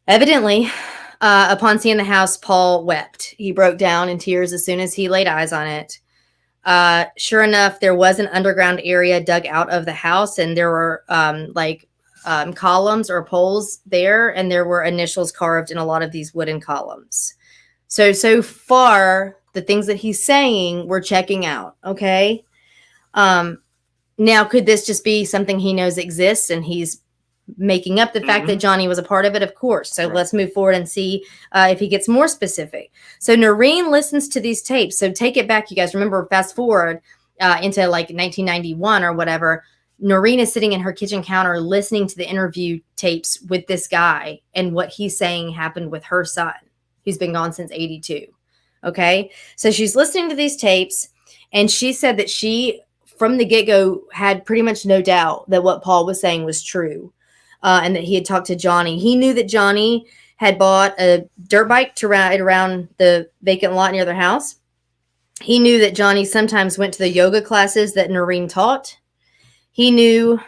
Evidently, upon seeing the house, Paul wept. He broke down in tears as soon as he laid eyes on it. Sure enough, there was an underground area dug out of the house, and there were columns or poles there, and there were initials carved in a lot of these wooden columns. So far, the things that he's saying, we're checking out, okay? Now, could this just be something he knows exists, and he's making up the fact that Johnny was a part of it? Of course. So let's move forward and see if he gets more specific. So Noreen listens to these tapes. So take it back, you guys. Remember, fast forward into like 1991 or whatever. Noreen is sitting in her kitchen counter listening to the interview tapes with this guy and what he's saying happened with her son, who's been gone since 82. Okay. So she's listening to these tapes, and she said that she, from the get-go, had pretty much no doubt that what Paul was saying was true. And that he had talked to Johnny. He knew that Johnny had bought a dirt bike to ride around the vacant lot near their house. He knew that Johnny sometimes went to the yoga classes that Noreen taught. He knew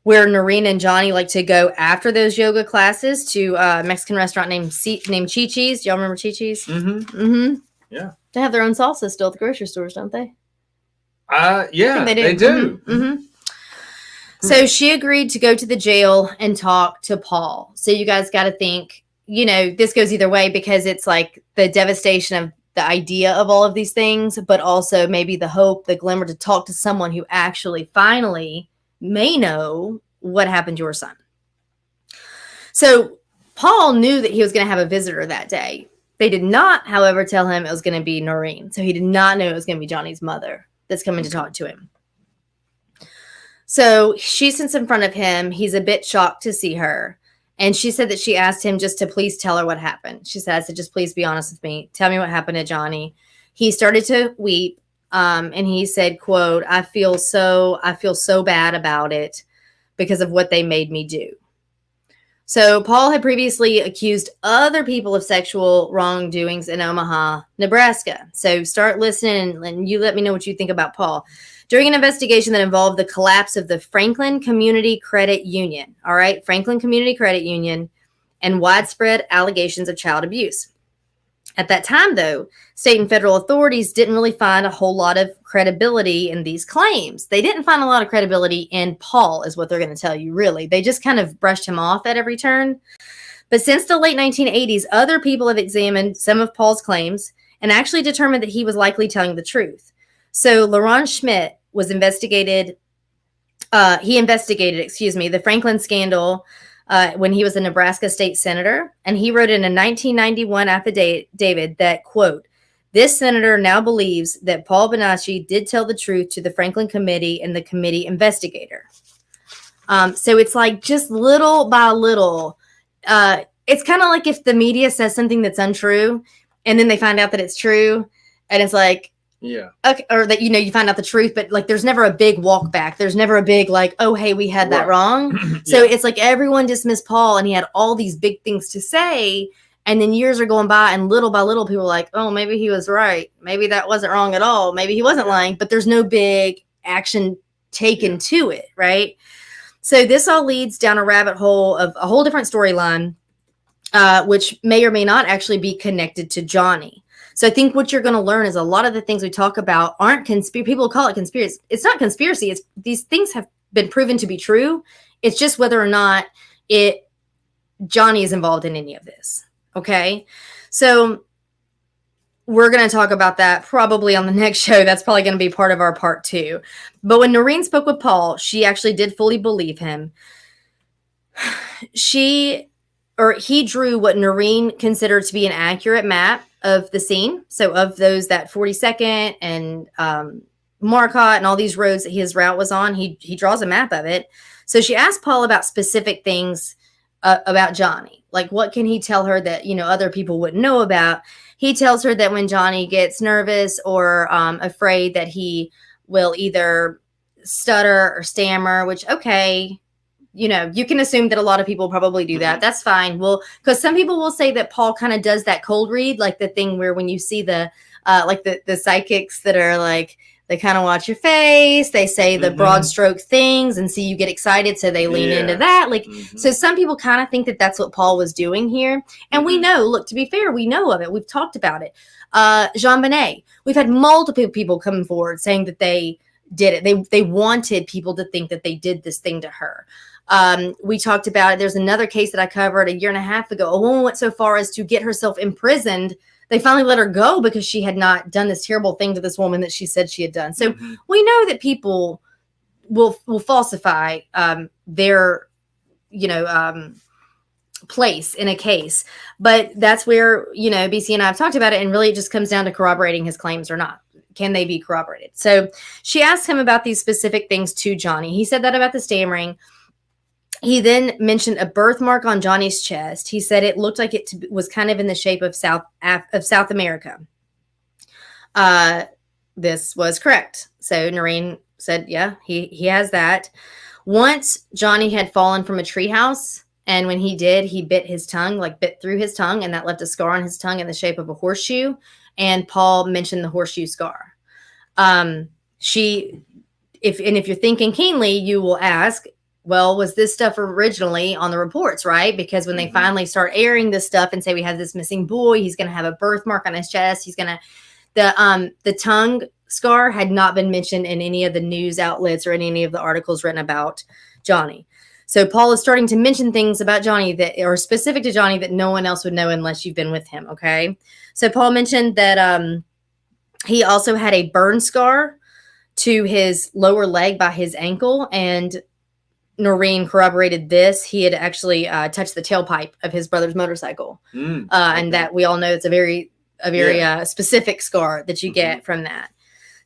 where Noreen and Johnny like to go after those yoga classes, to a Mexican restaurant named Chi-Chi's. Y'all remember Chi-Chi's? Mm-hmm. Mm-hmm. Yeah. They have their own salsa still at the grocery stores, don't they? Yeah, they do. Mm-hmm. Mm-hmm. So she agreed to go to the jail and talk to Paul. So you guys got to think, this goes either way, because it's like the devastation of the idea of all of these things, but also maybe the hope, the glimmer to talk to someone who actually finally may know what happened to your son. So Paul knew that he was going to have a visitor that day. They did not, however, tell him it was going to be Noreen. So he did not know it was going to be Johnny's mother that's coming to talk to him. So she sits in front of him. He's a bit shocked to see her. And she said that she asked him just to please tell her what happened. She said, just please be honest with me. Tell me what happened to Johnny. He started to weep. And he said, quote, I feel so bad about it because of what they made me do. So Paul had previously accused other people of sexual wrongdoings in Omaha, Nebraska. So start listening and you let me know what you think about Paul. During an investigation that involved the collapse of the Franklin Community Credit Union, all right, Franklin Community Credit Union, and widespread allegations of child abuse. At that time, though, state and federal authorities didn't really find a whole lot of credibility in these claims. They didn't find a lot of credibility in Paul, is what they're going to tell you, really. They just kind of brushed him off at every turn. But since the late 1980s, other people have examined some of Paul's claims and actually determined that he was likely telling the truth. So Laurent Schmidt was investigated the Franklin scandal when he was a Nebraska state senator. And he wrote in a 1991 affidavit that, quote, this senator now believes that Paul Bonacci did tell the truth to the Franklin committee and the committee investigator. So it's like just little by little. It's kind of like if the media says something that's untrue and then they find out that it's true. And it's like, Yeah. Okay, or that, you find out the truth, but like there's never a big walk back. There's never a big like, oh, hey, we had that wrong. So it's like everyone dismissed Paul and he had all these big things to say. And then years are going by and little by little people are like, oh, maybe he was right. Maybe that wasn't wrong at all. Maybe he wasn't lying, but there's no big action taken to it. Right. So this all leads down a rabbit hole of a whole different storyline, which may or may not actually be connected to Johnny. So I think what you're going to learn is a lot of the things we talk about aren't conspiracy. People call it conspiracy. It's not conspiracy. It's these things have been proven to be true. It's just whether or not Johnny is involved in any of this. Okay. So we're going to talk about that probably on the next show. That's probably going to be part of our part 2. But when Noreen spoke with Paul, she actually did fully believe him. He drew what Noreen considered to be an accurate map of the scene. So of those, that 42nd and Marcotte and all these roads that his route was on, he draws a map of it. So she asked Paul about specific things about Johnny. Like, what can he tell her that, other people wouldn't know about? He tells her that when Johnny gets nervous or afraid, that he will either stutter or stammer, which, okay, you can assume that a lot of people probably do that. That's fine. Well, because some people will say that Paul kind of does that cold read, like the thing where when you see the psychics that are like, they kind of watch your face, they say the broad stroke things and see you get excited. So they lean into that. Like, so some people kind of think that that's what Paul was doing here. And we know, look, to be fair, we know of it. We've talked about it. Jean Bonnet, we've had multiple people coming forward saying that they did it. They wanted people to think that they did this thing to her. We talked about it. There's another case that I covered 1.5 years ago. A woman went so far as to get herself imprisoned. They finally let her go because she had not done this terrible thing to this woman that she said she had done. So we know that people will falsify their, place in a case. But that's where, BC and I have talked about it. And really it just comes down to corroborating his claims or not. Can they be corroborated? So she asked him about these specific things to Johnny. He said that about the stammering. He then mentioned a birthmark on Johnny's chest. He said it looked like it was kind of in the shape of South America. This was correct. So Noreen said, yeah, he has that. Once Johnny had fallen from a treehouse, and when he did, he bit through his tongue, and that left a scar on his tongue in the shape of a horseshoe. And Paul mentioned the horseshoe scar. If you're thinking keenly, you will ask, well, was this stuff originally on the reports, right? Because when they finally start airing this stuff and say we have this missing boy, he's going to have a birthmark on his chest. The tongue scar had not been mentioned in any of the news outlets or in any of the articles written about Johnny. So Paul is starting to mention things about Johnny that are specific to Johnny that no one else would know unless you've been with him. Okay. So Paul mentioned that he also had a burn scar to his lower leg by his ankle, and Noreen corroborated this. He had actually touched the tailpipe of his brother's motorcycle. And that we all know it's a very specific scar that you get from that.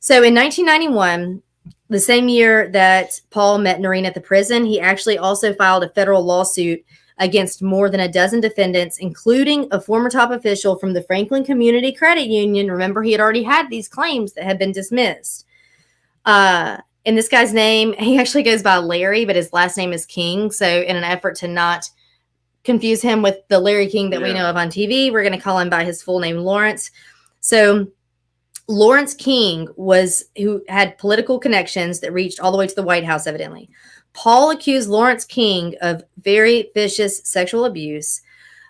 So in 1991, the same year that Paul met Noreen at the prison, he actually also filed a federal lawsuit against more than a dozen defendants, including a former top official from the Franklin Community Credit Union. Remember, he had already had these claims that had been dismissed. And this guy's name, he actually goes by Larry, but his last name is King. So in an effort to not confuse him with the Larry King that we know of on TV, we're going to call him by his full name, Lawrence. So Lawrence King who had political connections that reached all the way to the White House, evidently. Paul accused Lawrence King of very vicious sexual abuse,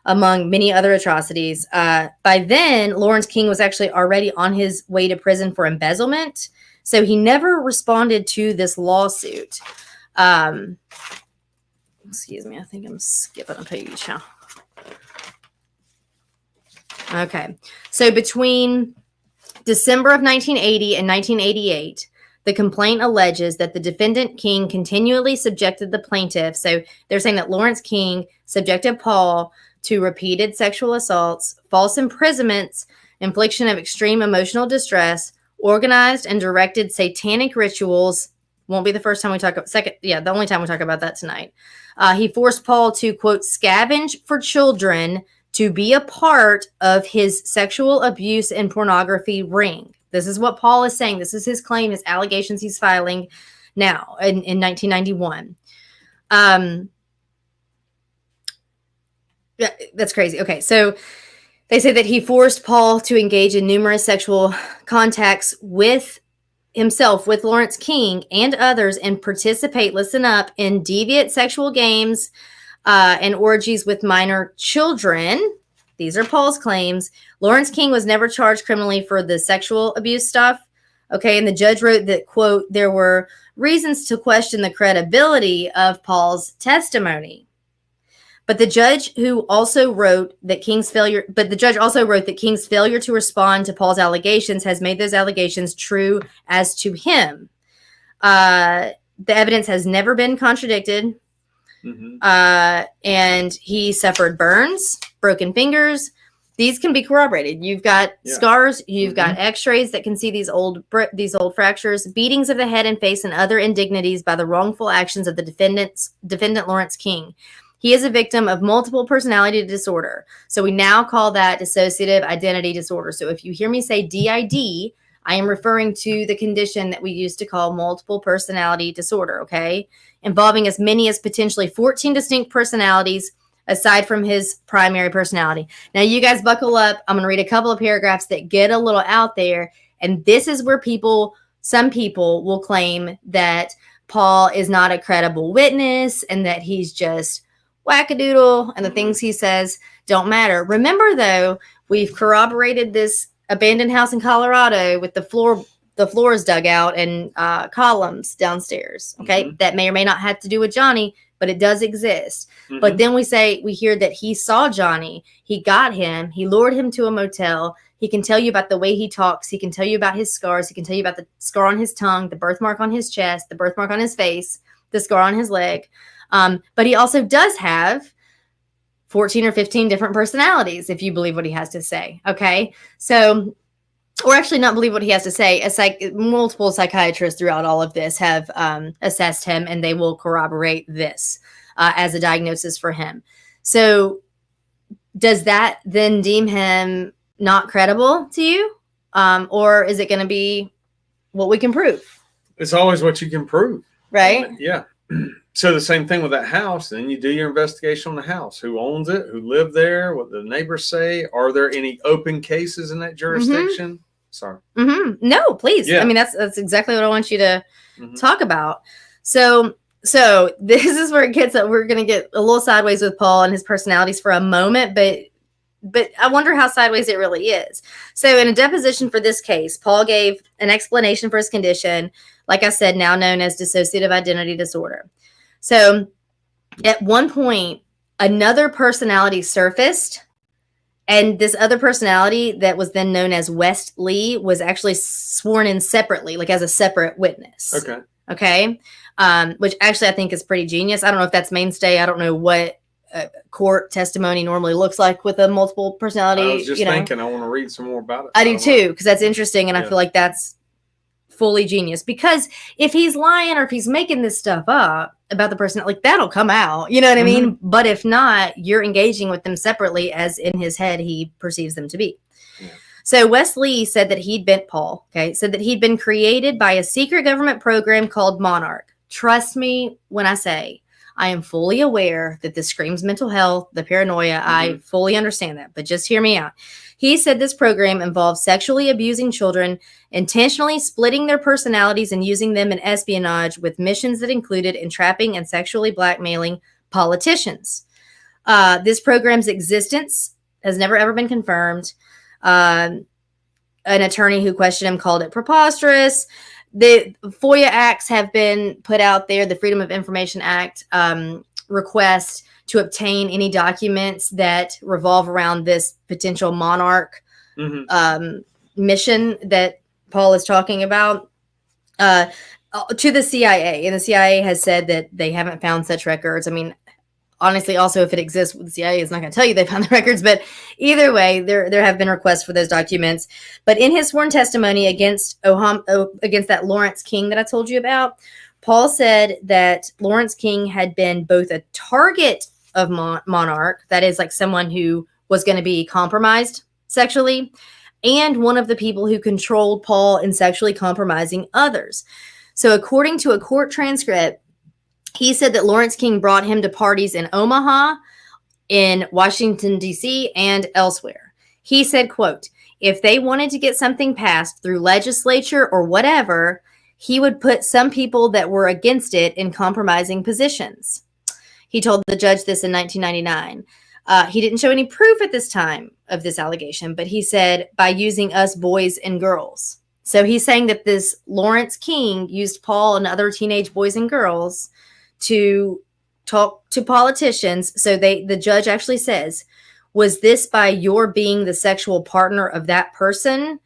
among many other atrocities. By then, Lawrence King was actually already on his way to prison for embezzlement. So he never responded to this lawsuit. Excuse me. I think I'm skipping a page. Huh? Okay. So between December of 1980 and 1988, the complaint alleges that the defendant King continually subjected the plaintiff. So they're saying that Lawrence King subjected Paul to repeated sexual assaults, false imprisonments, infliction of extreme emotional distress, organized and directed satanic rituals. Won't be the first time we talk about the only time we talk about that tonight. He forced Paul to, quote, scavenge for children to be a part of his sexual abuse and pornography ring. This is what Paul is saying. This is his claim, his allegations he's filing now in 1991. Yeah, that's crazy. Okay, so they say that he forced Paul to engage in numerous sexual contacts with himself, with Lawrence King and others, and participate, listen up, in deviant sexual games and orgies with minor children. These are Paul's claims. Lawrence King was never charged criminally for the sexual abuse stuff. Okay, and the judge wrote that, quote, there were reasons to question the credibility of Paul's testimony. But the judge also wrote that King's failure to respond to Paul's allegations has made those allegations true as to him. The evidence has never been contradicted. And he suffered burns, broken fingers. These can be corroborated. You've got scars. You've got X-rays that can see these old fractures, beatings of the head and face, and other indignities by the wrongful actions of the defendant Lawrence King. He is a victim of multiple personality disorder. So we now call that dissociative identity disorder. So if you hear me say DID, I am referring to the condition that we used to call multiple personality disorder, okay? Involving as many as potentially 14 distinct personalities aside from his primary personality. Now, you guys buckle up. I'm going to read a couple of paragraphs that get a little out there. And this is where some people will claim that Paul is not a credible witness and that he's just wackadoodle and the things he says don't matter. Remember, though, we've corroborated this abandoned house in Colorado with the floors dug out and columns downstairs. Okay, that may or may not have to do with Johnny, but it does exist. But then we hear that he saw Johnny, he got him, he lured him to a motel. He can tell you about the way he talks. He can tell you about his scars. He can tell you about the scar on his tongue, the birthmark on his chest, the birthmark on his face, the scar on his leg. But he also does have 14 or 15 different personalities, if you believe what he has to say. Okay. So, or actually not believe what he has to say. Multiple psychiatrists throughout all of this have assessed him, and they will corroborate this as a diagnosis for him. So does that then deem him not credible to you? Or is it going to be what we can prove? It's always what you can prove. Right? Yeah. So the same thing with that house. Then you do your investigation on the house. Who owns it? Who lived there? What the neighbors say? Are there any open cases in that jurisdiction? Sorry. No, please. Yeah. I mean, that's exactly what I want you to talk about. So this is where it gets that we're going to get a little sideways with Paul and his personalities for a moment, but I wonder how sideways it really is. So in a deposition for this case, Paul gave an explanation for his condition, like I said, now known as dissociative identity disorder. So at one point, another personality surfaced, and this other personality that was then known as West Lee was actually sworn in separately, like as a separate witness. Okay. Which actually I think is pretty genius. I don't know if that's mainstay. I don't know what court testimony normally looks like with a multiple personality. I was just thinking I want to read some more about it. I do too, because that's interesting, and I feel like that's fully genius. Because if he's lying or if he's making this stuff up about the person, like, that'll come out. You know what I mean? But if not, you're engaging with them separately as in his head he perceives them to be. Yeah. So Wes Lee said that he'd been created by a secret government program called Monarch. Trust me when I say I am fully aware that this screams mental health, the paranoia. I fully understand that, but just hear me out. He said this program involves sexually abusing children, intentionally splitting their personalities and using them in espionage, with missions that included entrapping and sexually blackmailing politicians. This program's existence has never, ever been confirmed. An attorney who questioned him called it preposterous. The FOIA acts have been put out there, the Freedom of Information Act request to obtain any documents that revolve around this potential Monarch mission that Paul is talking about to the CIA. And the CIA has said that they haven't found such records. I mean, honestly, also, if it exists, the CIA is not going to tell you they found the records. But either way, there have been requests for those documents. But in his sworn testimony against that Lawrence King that I told you about, Paul said that Lawrence King had been both a target of Monarch, that is, like someone who was going to be compromised sexually, and one of the people who controlled Paul in sexually compromising others. So according to a court transcript, he said that Lawrence King brought him to parties in Omaha, in Washington, D.C., and elsewhere. He said, quote, if they wanted to get something passed through legislature or whatever, he would put some people that were against it in compromising positions. He told the judge this in 1999. He didn't show any proof at this time of this allegation, but he said, by using us boys and girls. So he's saying that this Lawrence King used Paul and other teenage boys and girls to talk to politicians. So the judge actually says, was this by your being the sexual partner of that person?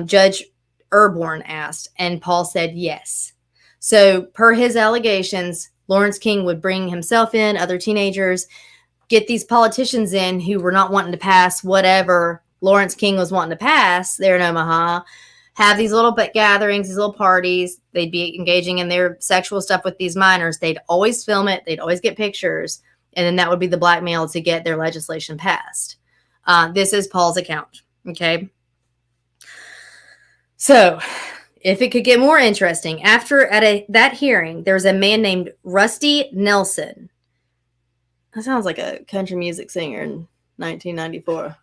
Judge Urborn asked, and Paul said yes. So per his allegations, Lawrence King would bring himself in, other teenagers, get these politicians in who were not wanting to pass whatever Lawrence King was wanting to pass there in Omaha, have these little gatherings, these little parties. They'd be engaging in their sexual stuff with these minors. They'd always film it. They'd always get pictures. And then that would be the blackmail to get their legislation passed. This is Paul's account. Okay. So if it could get more interesting, after that hearing, there was a man named Rusty Nelson. That sounds like a country music singer in 1994.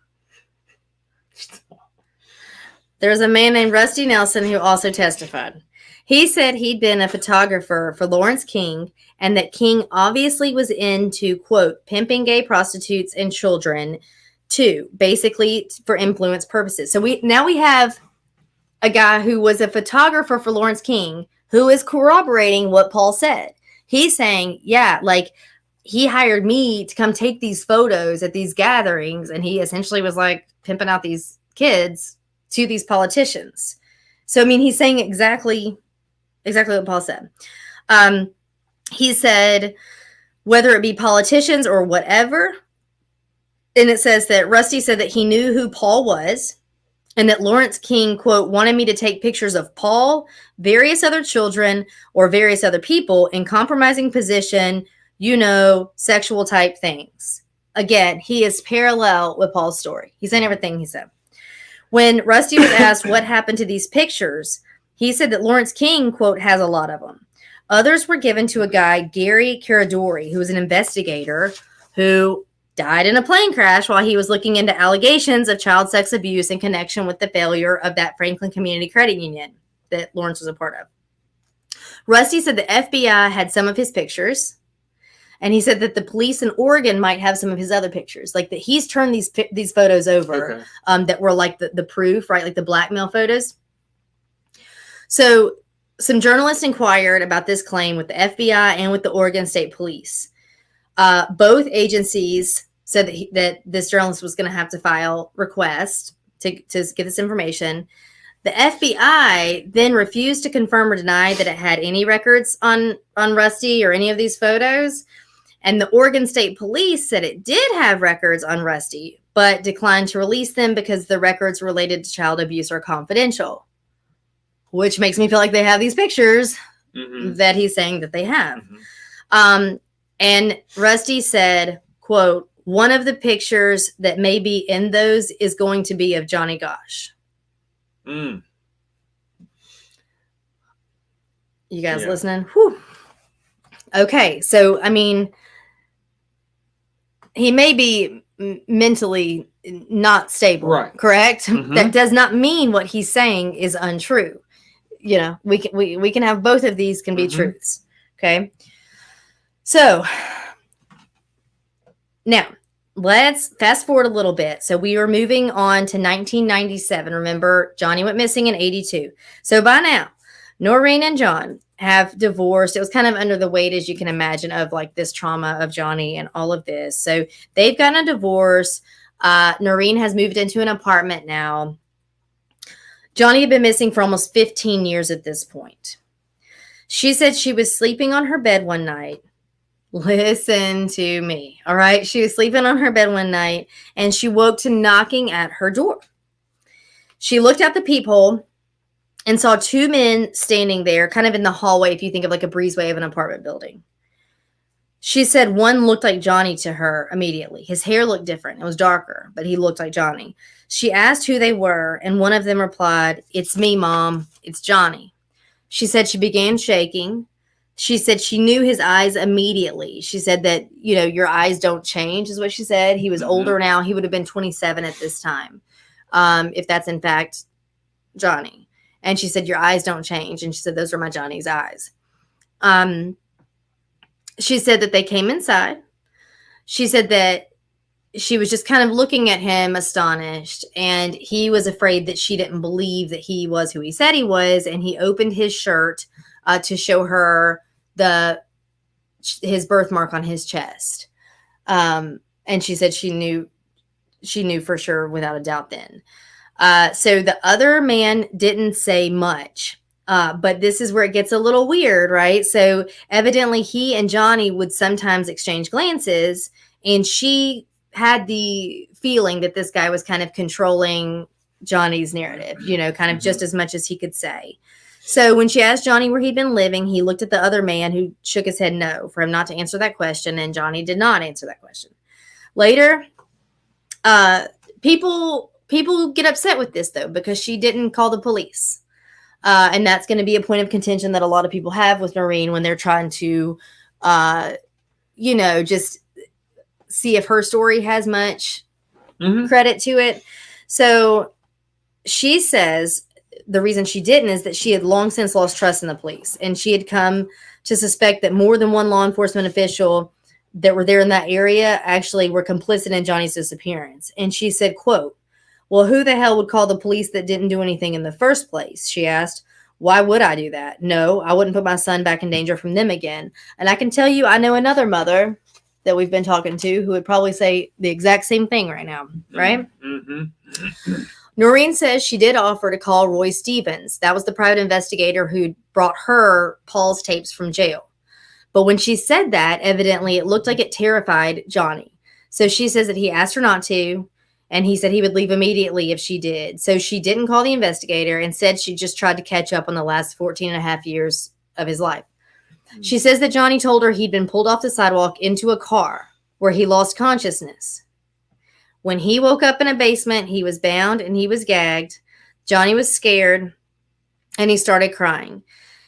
There's a man named Rusty Nelson who also testified. He said he'd been a photographer for Lawrence King and that King obviously was into, quote, pimping gay prostitutes and children too, basically for influence purposes. So now we have a guy who was a photographer for Lawrence King who is corroborating what Paul said. He's saying, yeah, like he hired me to come take these photos at these gatherings, and he essentially was like pimping out these kids to these politicians. So, I mean, he's saying exactly what Paul said. He said, whether it be politicians or whatever, and it says that Rusty said that he knew who Paul was and that Lawrence King, quote, wanted me to take pictures of Paul, various other children, or various other people in compromising position, sexual type things. Again, he is parallel with Paul's story. He's saying everything he said. When Rusty was asked what happened to these pictures, he said that Lawrence King, quote, has a lot of them. Others were given to a guy, Gary Caradori, who was an investigator who died in a plane crash while he was looking into allegations of child sex abuse in connection with the failure of that Franklin Community Credit Union that Lawrence was a part of. Rusty said the FBI had some of his pictures, and he said that the police in Oregon might have some of his other pictures, like that he's turned these photos over, that were like the proof, right? Like the blackmail photos. So some journalists inquired about this claim with the FBI and with the Oregon State Police. Both agencies said that this journalist was going to have to file requests to get this information. The FBI then refused to confirm or deny that it had any records on Rusty or any of these photos. And the Oregon State Police said it did have records on Rusty, but declined to release them because the records related to child abuse are confidential, which makes me feel like they have these pictures that he's saying that they have. And Rusty said, quote, one of the pictures that may be in those is going to be of Johnny Gosch. You guys listening? Whew. Okay. So, I mean, he may be mentally not stable, right? Correct? That does not mean what he's saying is untrue. We can have both of these can be truths. Okay. So now let's fast forward a little bit. So we were moving on to 1997. Remember, Johnny went missing in 82. So by now, Noreen and John have divorced. It was kind of under the weight, as you can imagine, of like this trauma of Johnny and all of this. So they've gotten a divorce. Noreen has moved into an apartment now. Johnny had been missing for almost 15 years at this point. She said she was sleeping on her bed one night. Listen to me. All right. She was sleeping on her bed one night and she woke to knocking at her door. She looked out the peephole and saw two men standing there kind of in the hallway, if you think of like a breezeway of an apartment building. She said one looked like Johnny to her immediately. His hair looked different. It was darker, but he looked like Johnny. She asked who they were, and one of them replied, "It's me, Mom. It's Johnny." She said she began shaking. She said she knew his eyes immediately. She said that, your eyes don't change, is what she said. He was older now. He would have been 27 at this time, if that's in fact Johnny. And she said, your eyes don't change. And she said, those are my Johnny's eyes. She said that they came inside. She said that she was just kind of looking at him astonished, and he was afraid that she didn't believe that he was who he said he was. And he opened his shirt to show her his birthmark on his chest. And she said she knew for sure without a doubt then. So the other man didn't say much. But this is where it gets a little weird, right? So evidently he and Johnny would sometimes exchange glances, and she had the feeling that this guy was kind of controlling Johnny's narrative, kind of just as much as he could say. So when she asked Johnny where he'd been living, he looked at the other man, who shook his head no for him not to answer that question, and Johnny did not answer that question. Later, people get upset with this, though, because she didn't call the police. And that's going to be a point of contention that a lot of people have with Noreen when they're trying to, just see if her story has much credit to it. So she says the reason she didn't is that she had long since lost trust in the police, and she had come to suspect that more than one law enforcement official that were there in that area actually were complicit in Johnny's disappearance. And she said, quote, "Well, who the hell would call the police that didn't do anything in the first place?" She asked. "Why would I do that? No, I wouldn't put my son back in danger from them again. And I can tell you, I know another mother that we've been talking to who would probably say the exact same thing right now, right?" Noreen says she did offer to call Roy Stevens. That was the private investigator who brought her Paul's tapes from jail. But when she said that, evidently it looked like it terrified Johnny. So she says that he asked her not to, and he said he would leave immediately if she did. So she didn't call the investigator. Instead, she just tried to catch up on the last 14 and a half years of his life. She says that Johnny told her he'd been pulled off the sidewalk into a car where he lost consciousness. When he woke up in a basement, he was bound and he was gagged. Johnny was scared, and he started crying.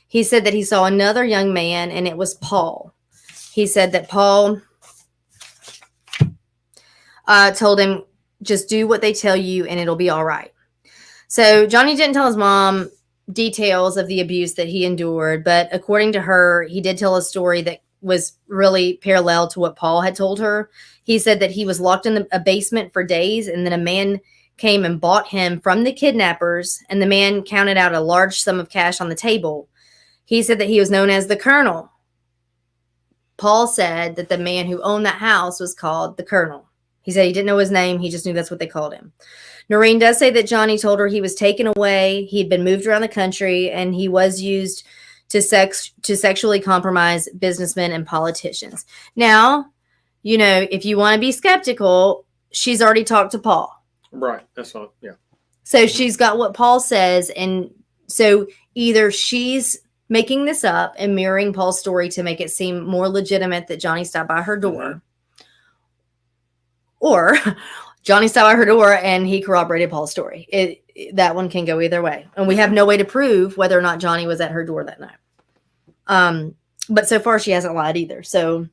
He said that he saw another young man, and it was Paul. He said that Paul told him, "Just do what they tell you and it'll be all right." So Johnny didn't tell his mom details of the abuse that he endured, but according to her, he did tell a story that was really parallel to what Paul had told her. He said that he was locked in a basement for days, and then a man came and bought him from the kidnappers, and the man counted out a large sum of cash on the table. He said that he was known as the Colonel. Paul said that the man who owned that house was called the Colonel. He said he didn't know his name. He just knew that's what they called him. Noreen does say that Johnny told her he was taken away. He'd been moved around the country, and he was used to sexually compromise businessmen and politicians. Now, if you want to be skeptical, she's already talked to Paul. Right. That's all. Yeah. So she's got what Paul says. And so either she's making this up and mirroring Paul's story to make it seem more legitimate that Johnny stopped by her door, or Johnny stopped by her door and he corroborated Paul's story. That one can go either way. And we have no way to prove whether or not Johnny was at her door that night. But so far she hasn't lied either. So,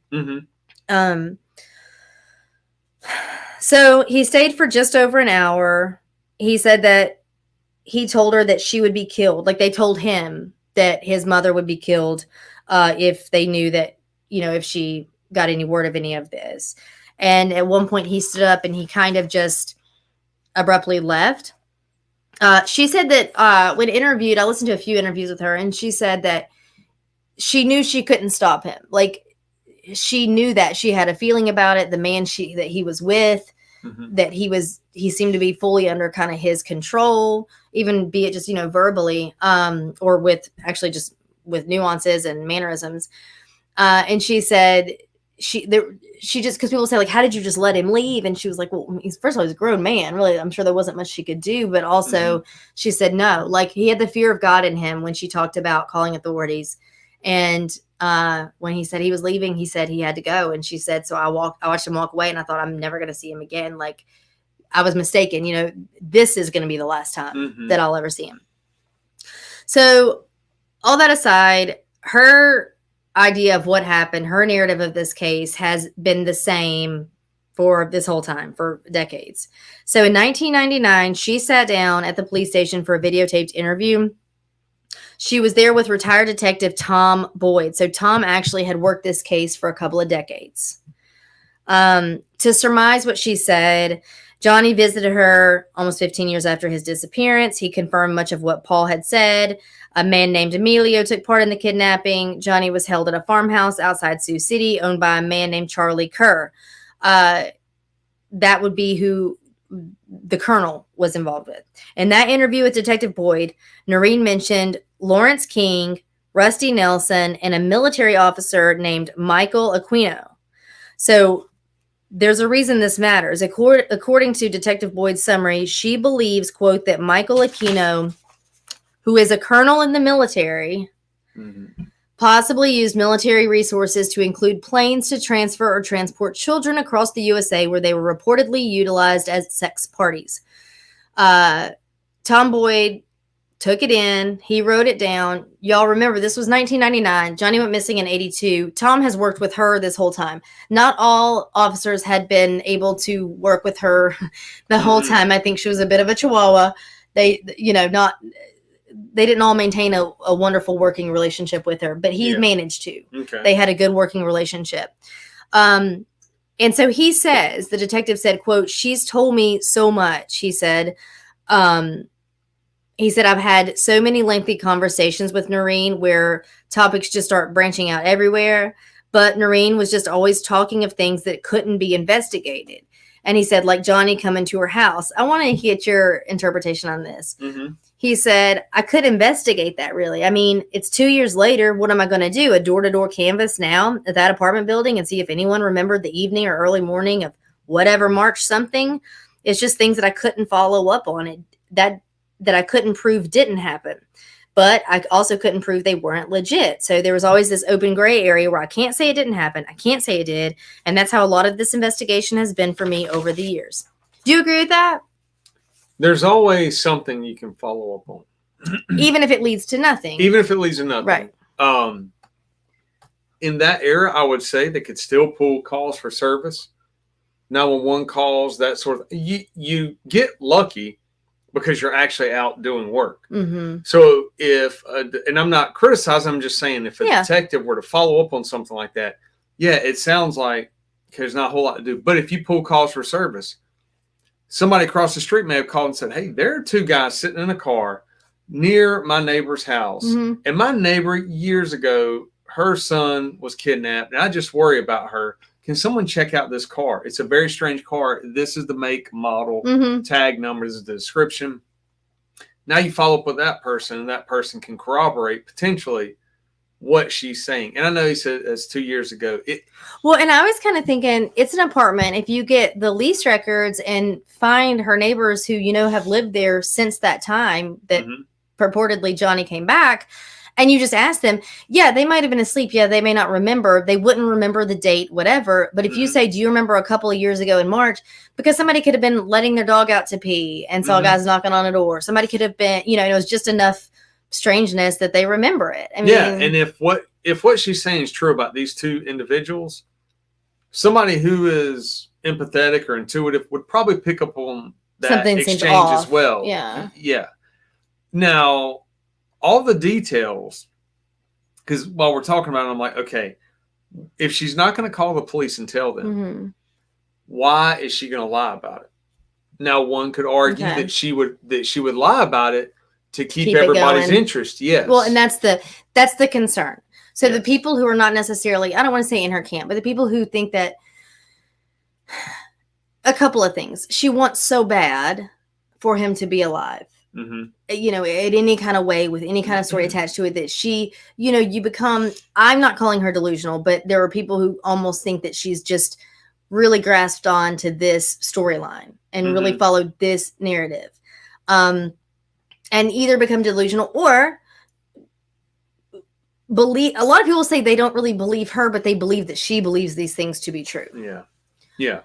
so he stayed for just over an hour. He said that he told her that she would be killed. Like, they told him that his mother would be killed if they knew that, if she got any word of any of this. And at one point he stood up and he kind of just abruptly left. She said that when interviewed, I listened to a few interviews with her, and she said that she knew she couldn't stop him. Like, she knew that she had a feeling about it. The man that he was with, that he seemed to be fully under kind of his control, even be it just, verbally, or with actually just with nuances and mannerisms. And she said she just, because people say, like, how did you just let him leave? And she was like, well, first of all, he's a grown man. Really, I'm sure there wasn't much she could do. But also she said, no, like, he had the fear of God in him when she talked about calling authorities. And when he said he was leaving, he said he had to go. And she said, so I watched him walk away, and I thought, I'm never going to see him again. Like, I was mistaken. You know, this is going to be the last time that I'll ever see him. So all that aside, her idea of what happened, her narrative of this case has been the same for this whole time, for decades. So in 1999, she sat down at the police station for a videotaped interview. She was there with retired detective Tom Boyd. So Tom actually had worked this case for a couple of decades. To surmise what she said, Johnny visited her almost 15 years after his disappearance. He confirmed much of what Paul had said. A man named Emilio took part in the kidnapping. Johnny was held at a farmhouse outside Sioux City owned by a man named Charlie Kerr. That would be who the colonel was involved with. In that interview with Detective Boyd, Noreen mentioned Lawrence King, Rusty Nelson, and a military officer named Michael Aquino. So there's a reason this matters. According to Detective Boyd's summary, she believes, quote, that Michael Aquino, who is a colonel in the military, possibly used military resources to include planes to transfer or transport children across the USA where they were reportedly utilized as sex parties. Tom Boyd took it in. He wrote it down. Y'all remember, this was 1999. Johnny went missing in 82. Tom has worked with her this whole time. Not all officers had been able to work with her the whole time. I think she was a bit of a chihuahua. They didn't all maintain a wonderful working relationship with her, but he managed to. Okay. They had a good working relationship. And so he says, the detective said, quote, she's told me so much. He said, I've had so many lengthy conversations with Noreen where topics just start branching out everywhere. But Noreen was just always talking of things that couldn't be investigated. And he said, like Johnny coming to her house. I want to get your interpretation on this. He said, I could investigate that, really. I mean, it's 2 years later. What am I going to do? A door-to-door canvas now at that apartment building and see if anyone remembered the evening or early morning of whatever March something? It's just things that I couldn't follow up on. It that I couldn't prove didn't happen. But I also couldn't prove they weren't legit. So there was always this open gray area where I can't say it didn't happen. I can't say it did. And that's how a lot of this investigation has been for me over the years. Do you agree with that? There's always something you can follow up on. Even if it leads to nothing. Even if it leads to nothing. Right. In that era, I would say they could still pull calls for service. 911 calls, that sort of thing. You get lucky because you're actually out doing work. So if, and I'm not criticizing, I'm just saying if a detective were to follow up on something like that, it sounds like there's not a whole lot to do. But if you pull calls for service, somebody across the street may have called and said, hey, there are two guys sitting in a car near my neighbor's house. And my neighbor years ago, her son was kidnapped, and I just worry about her. Can someone check out this car? It's a very strange car. This is the make, model, tag number. This is the description. Now you follow up with that person, and that person can corroborate potentially what she's saying. And I know he said that's 2 years ago. Well, and I was kind of thinking it's an apartment. If you get the lease records and find her neighbors who, have lived there since that time that purportedly Johnny came back, and you just ask them, they might have been asleep. They may not remember. They wouldn't remember the date, whatever. But if you say, do you remember a couple of years ago in March? Because somebody could have been letting their dog out to pee and saw guys knocking on a door. Somebody could have been, it was just enough strangeness that they remember it. I mean, and if what she's saying is true about these two individuals, somebody who is empathetic or intuitive would probably pick up on that something exchange as well. Yeah. Now, all the details, because while we're talking about it, I'm like, okay, if she's not going to call the police and tell them, why is she going to lie about it? Now, one could argue that she would lie about it to keep everybody's interest. Yes. Well, and that's the concern. So the people who are not necessarily, I don't want to say in her camp, but the people who think that a couple of things. She wants so bad for him to be alive. At any kind of way with any kind of story attached to it that she, you become, I'm not calling her delusional, but there are people who almost think that she's just really grasped on to this storyline and really followed this narrative. And either become delusional or believe. A lot of people say they don't really believe her, but they believe that she believes these things to be true. Yeah.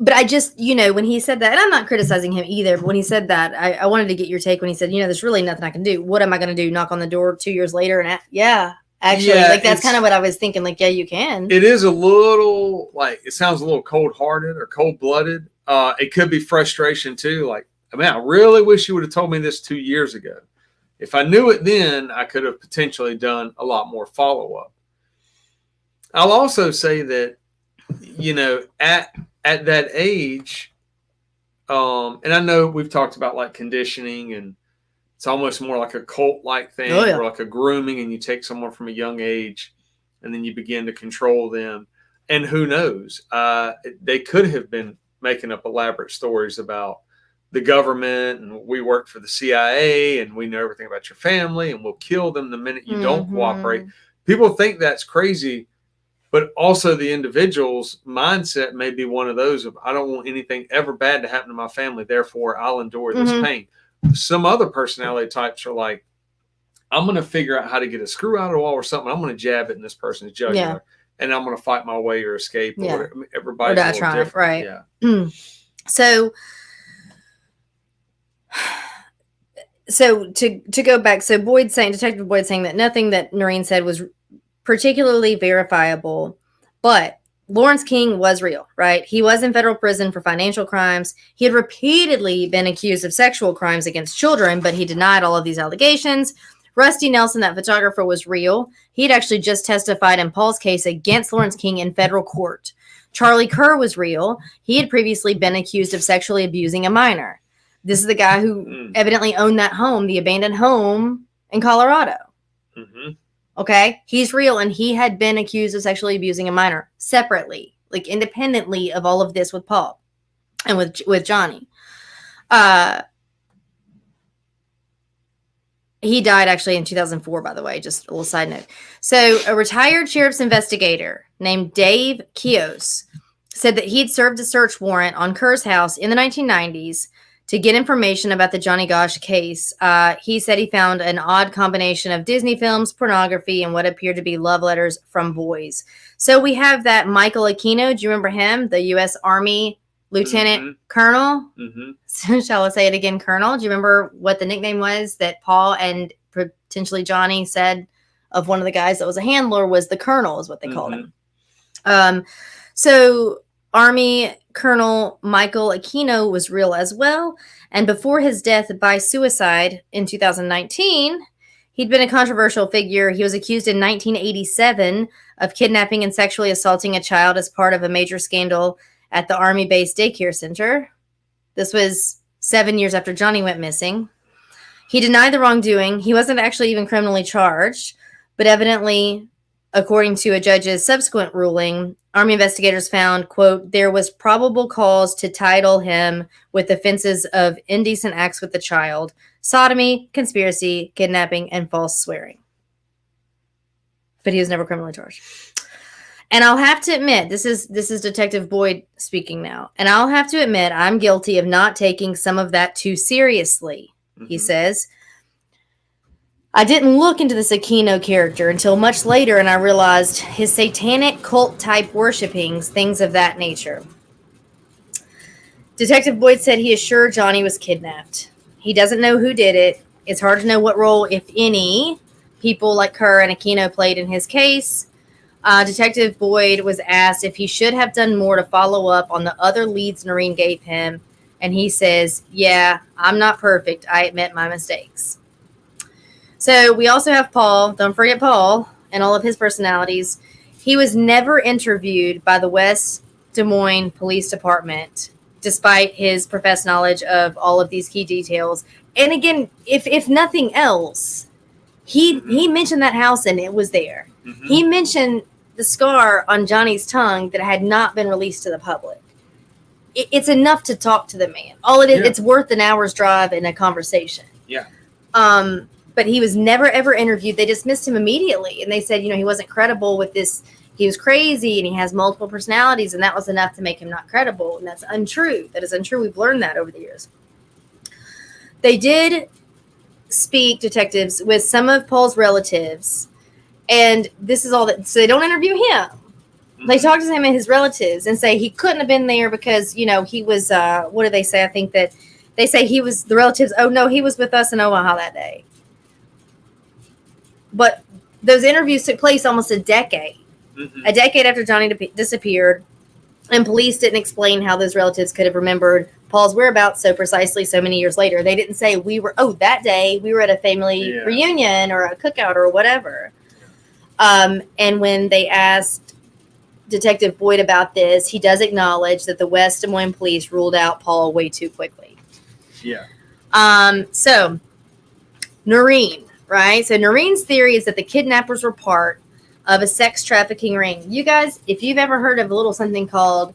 But I just, when he said that, and I'm not criticizing him either, but when he said that, I wanted to get your take when he said, there's really nothing I can do. What am I going to do? Knock on the door 2 years later? And actually, that's kind of what I was thinking. Like, yeah, you can. It is a little, it sounds a little cold-hearted or cold-blooded. It could be frustration too. Like, I really wish you would have told me this 2 years ago. If I knew it then, I could have potentially done a lot more follow-up. I'll also say that, at that age, and I know we've talked about like conditioning, and it's almost more like a cult-like thing, or like a grooming, and you take someone from a young age and then you begin to control them. And who knows? They could have been making up elaborate stories about the government, and we work for the CIA, and we know everything about your family, and we'll kill them the minute you don't cooperate. People think that's crazy. But also the individual's mindset may be one of those of, I don't want anything ever bad to happen to my family, therefore I'll endure this pain. Some other personality types are like, I'm going to figure out how to get a screw out of the wall or something. I'm going to jab it in this person's jugular, and I'm going to fight my way or escape. Or whatever. Everybody's a little different. Right. Yeah. So to go back, so Detective Boyd saying that nothing that Noreen said was particularly verifiable, but Lawrence King was real, right? He was in federal prison for financial crimes. He had repeatedly been accused of sexual crimes against children, but he denied all of these allegations. Rusty Nelson, that photographer, was real. He had actually just testified in Paul's case against Lawrence King in federal court. Charlie Kerr was real. He had previously been accused of sexually abusing a minor. This is the guy who evidently owned that home, the abandoned home in Colorado. Okay, he's real, and he had been accused of sexually abusing a minor separately, like independently of all of this with Paul and with Johnny. He died actually in 2004, by the way, just a little side note. So a retired sheriff's investigator named Dave Keos said that he'd served a search warrant on Kerr's house in the 1990s to get information about the Johnny Gosch case. He said he found an odd combination of Disney films, pornography, and what appeared to be love letters from boys. So we have that Michael Aquino. Do you remember him? The U.S. Army Lieutenant Colonel. So shall I say it again, Colonel? Do you remember what the nickname was that Paul and potentially Johnny said of one of the guys that was a handler was the Colonel, is what they called him. So Army Colonel Michael Aquino was real as well. And before his death by suicide in 2019, he'd been a controversial figure. He was accused in 1987 of kidnapping and sexually assaulting a child as part of a major scandal at the Army-based daycare center. This was 7 years after Johnny went missing. He denied the wrongdoing. He wasn't actually even criminally charged, but evidently, according to a judge's subsequent ruling, Army investigators found, quote, there was probable cause to title him with offenses of indecent acts with the child, sodomy, conspiracy, kidnapping, and false swearing. But he was never criminally charged. And I'll have to admit, this is Detective Boyd speaking now, and I'll have to admit I'm guilty of not taking some of that too seriously, he says. I didn't look into this Aquino character until much later, and I realized his satanic cult-type worshipings, things of that nature. Detective Boyd said he is sure Johnny was kidnapped. He doesn't know who did it. It's hard to know what role, if any, people like Kerr and Aquino played in his case. Detective Boyd was asked if he should have done more to follow up on the other leads Noreen gave him, and he says, yeah, I'm not perfect. I admit my mistakes. So we also have Paul. Don't forget Paul and all of his personalities. He was never interviewed by the West Des Moines Police Department, despite his professed knowledge of all of these key details. And again, if nothing else, he mentioned that house and it was there. He mentioned the scar on Johnny's tongue that had not been released to the public. It's enough to talk to the man. All it is, it's worth an hour's drive and a conversation. Yeah. But he was never, ever interviewed. They dismissed him immediately. And they said, he wasn't credible with this. He was crazy and he has multiple personalities. And that was enough to make him not credible. And that's untrue. That is untrue. We've learned that over the years. They did speak, detectives, with some of Paul's relatives And this is all that. So they don't interview him. They talk to him and his relatives and say he couldn't have been there because, you know, he was, what do they say? I think that they say he was, the relatives, oh, no, he was with us in Omaha that day. But those interviews took place almost a decade. A decade after Johnny disappeared. And police didn't explain how those relatives could have remembered Paul's whereabouts so precisely so many years later. They didn't say that day we were at a family reunion or a cookout or whatever. And when they asked Detective Boyd about this, he does acknowledge that the West Des Moines police ruled out Paul way too quickly. Yeah. So Noreen, right? So Noreen's theory is that the kidnappers were part of a sex trafficking ring. You guys, if you've ever heard of a little something called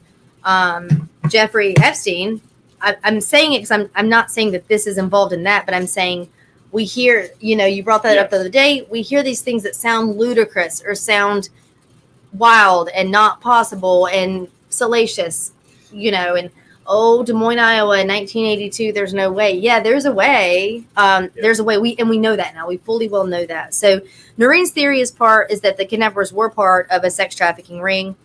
Jeffrey Epstein, I'm saying it because I'm not saying that this is involved in that, but I'm saying we hear, you know, you brought that up the other day. We hear these things that sound ludicrous or sound wild and not possible and salacious, you know, and Des Moines, Iowa in 1982, there's no way. Yeah, there's a way. There's a way. We know that now. We fully well know that. So Noreen's theory is that the kidnappers were part of a sex trafficking ring.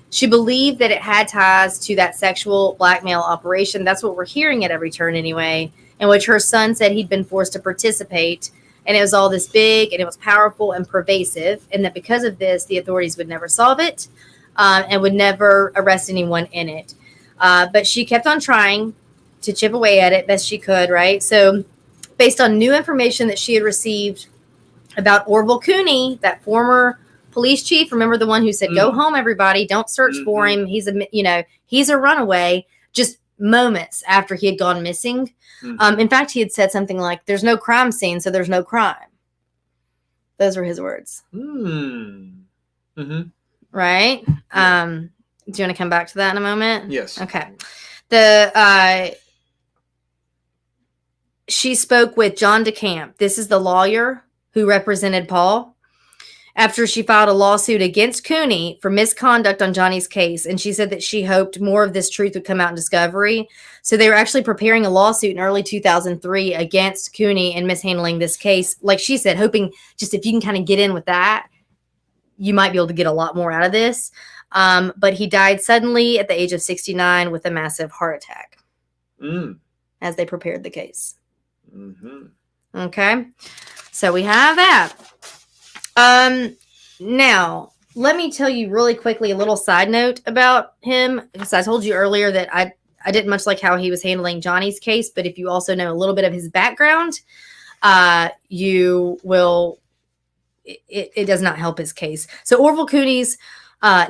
She believed that it had ties to that sexual blackmail operation. That's what we're hearing at every turn anyway, in which her son said he'd been forced to participate. And it was all this big and it was powerful and pervasive. And that because of this, the authorities would never solve it and would never arrest anyone in it. But she kept on trying to chip away at it best she could, right? So based on new information that she had received about Orville Cooney, that former police chief, remember the one who said, go home, everybody, don't search for him. He's a runaway, just moments after he had gone missing. In fact, he had said something like, there's no crime scene, so there's no crime. Those were his words. Right? Do you want to come back to that in a moment? Yes. Okay. She spoke with John DeCamp. This is the lawyer who represented Paul after she filed a lawsuit against Cooney for misconduct on Johnny's case. And she said that she hoped more of this truth would come out in discovery. So they were actually preparing a lawsuit in early 2003 against Cooney and mishandling this case. Like she said, hoping just if you can kind of get in with that, you might be able to get a lot more out of this. But he died suddenly at the age of 69 with a massive heart attack as they prepared the case. Okay. So we have that. Now, let me tell you really quickly a little side note about him, because I told you earlier that I didn't much like how he was handling Johnny's case, but if you also know a little bit of his background, you will, it does not help his case. So Orville Cooney's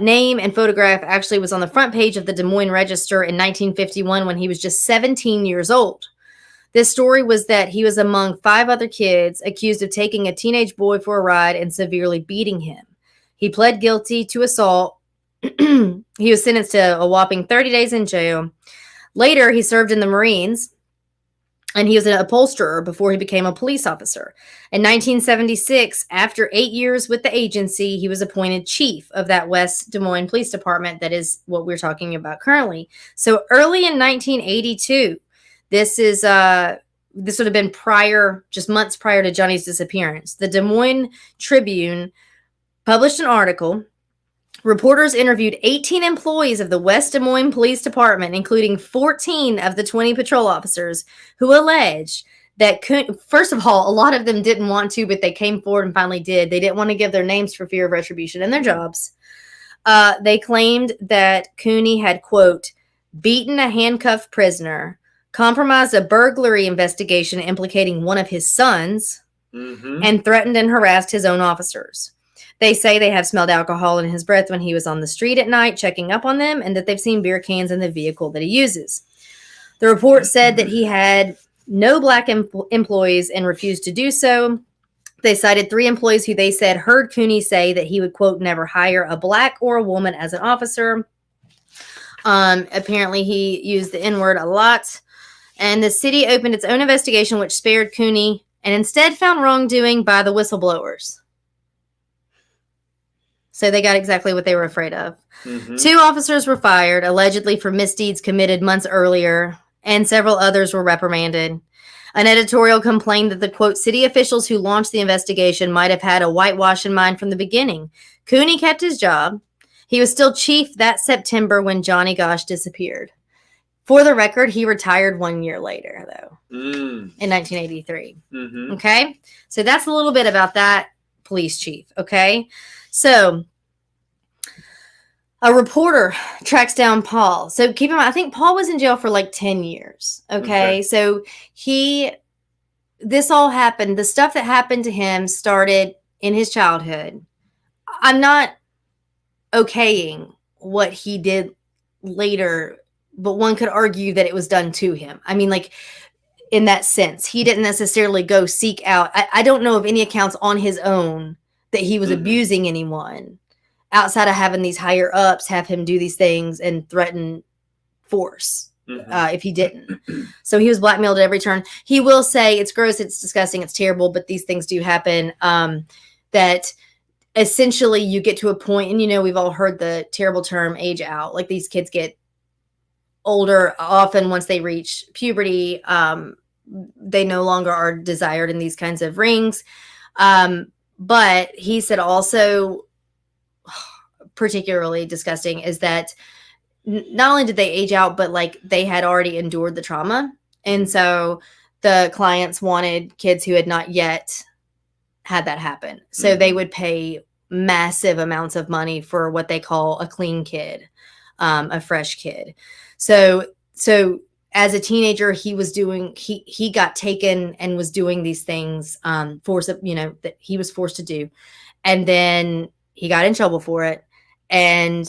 name and photograph actually was on the front page of the Des Moines Register in 1951 when he was just 17 years old. This story was that he was among 5 other kids accused of taking a teenage boy for a ride and severely beating him. He pled guilty to assault. He was sentenced to a whopping 30 days in jail. Later, he served in the Marines, and he was an upholsterer before he became a police officer. In 1976, after 8 years with the agency, he was appointed chief of that West Des Moines Police Department. That is what we're talking about currently. So early in 1982, this would have been just months prior to Johnny's disappearance. The Des Moines Tribune published an article. Reporters interviewed 18 employees of the West Des Moines Police Department, including 14 of the 20 patrol officers, who alleged that, first of all, a lot of them didn't want to, but they came forward and finally did. They didn't want to give their names for fear of retribution in their jobs. They claimed that Cooney had, quote, beaten a handcuffed prisoner, compromised a burglary investigation implicating one of his sons, and threatened and harassed his own officers. They say they have smelled alcohol in his breath when he was on the street at night checking up on them, and that they've seen beer cans in the vehicle that he uses. The report said that he had no black employees and refused to do so. They cited 3 employees who they said heard Cooney say that he would, quote, never hire a black or a woman as an officer. Apparently he used the N-word a lot. And the city opened its own investigation, which spared Cooney and instead found wrongdoing by the whistleblowers. So they got exactly what they were afraid of. 2 officers were fired, allegedly for misdeeds committed months earlier, and several others were reprimanded. An editorial complained that the, quote, city officials who launched the investigation might have had a whitewash in mind from the beginning. Cooney kept his job. He was still chief that September when Johnny Gosch disappeared. For the record, he retired 1 year later, though, in 1983. Mm-hmm. Okay? So that's a little bit about that police chief, okay? So a reporter tracks down Paul. So keep in mind, I think Paul was in jail for like 10 years, okay? So this all happened. The stuff that happened to him started in his childhood. I'm not okaying what he did later, but one could argue that it was done to him. I mean, like, in that sense, he didn't necessarily go seek out. I don't know of any accounts on his own that he was abusing anyone outside of having these higher ups have him do these things and threaten force if he didn't. So he was blackmailed at every turn. He will say it's gross, it's disgusting, it's terrible, but these things do happen. That essentially you get to a point, and, you know, we've all heard the terrible term age out. Like, these kids get older often once they reach puberty. They no longer are desired in these kinds of rings. But he said also, particularly disgusting, is that not only did they age out, but like they had already endured the trauma. And so the clients wanted kids who had not yet had that happen. So they would pay massive amounts of money for what they call a clean kid, a fresh kid. So as a teenager, he got taken and was doing these things, that he was forced to do. And then he got in trouble for it. And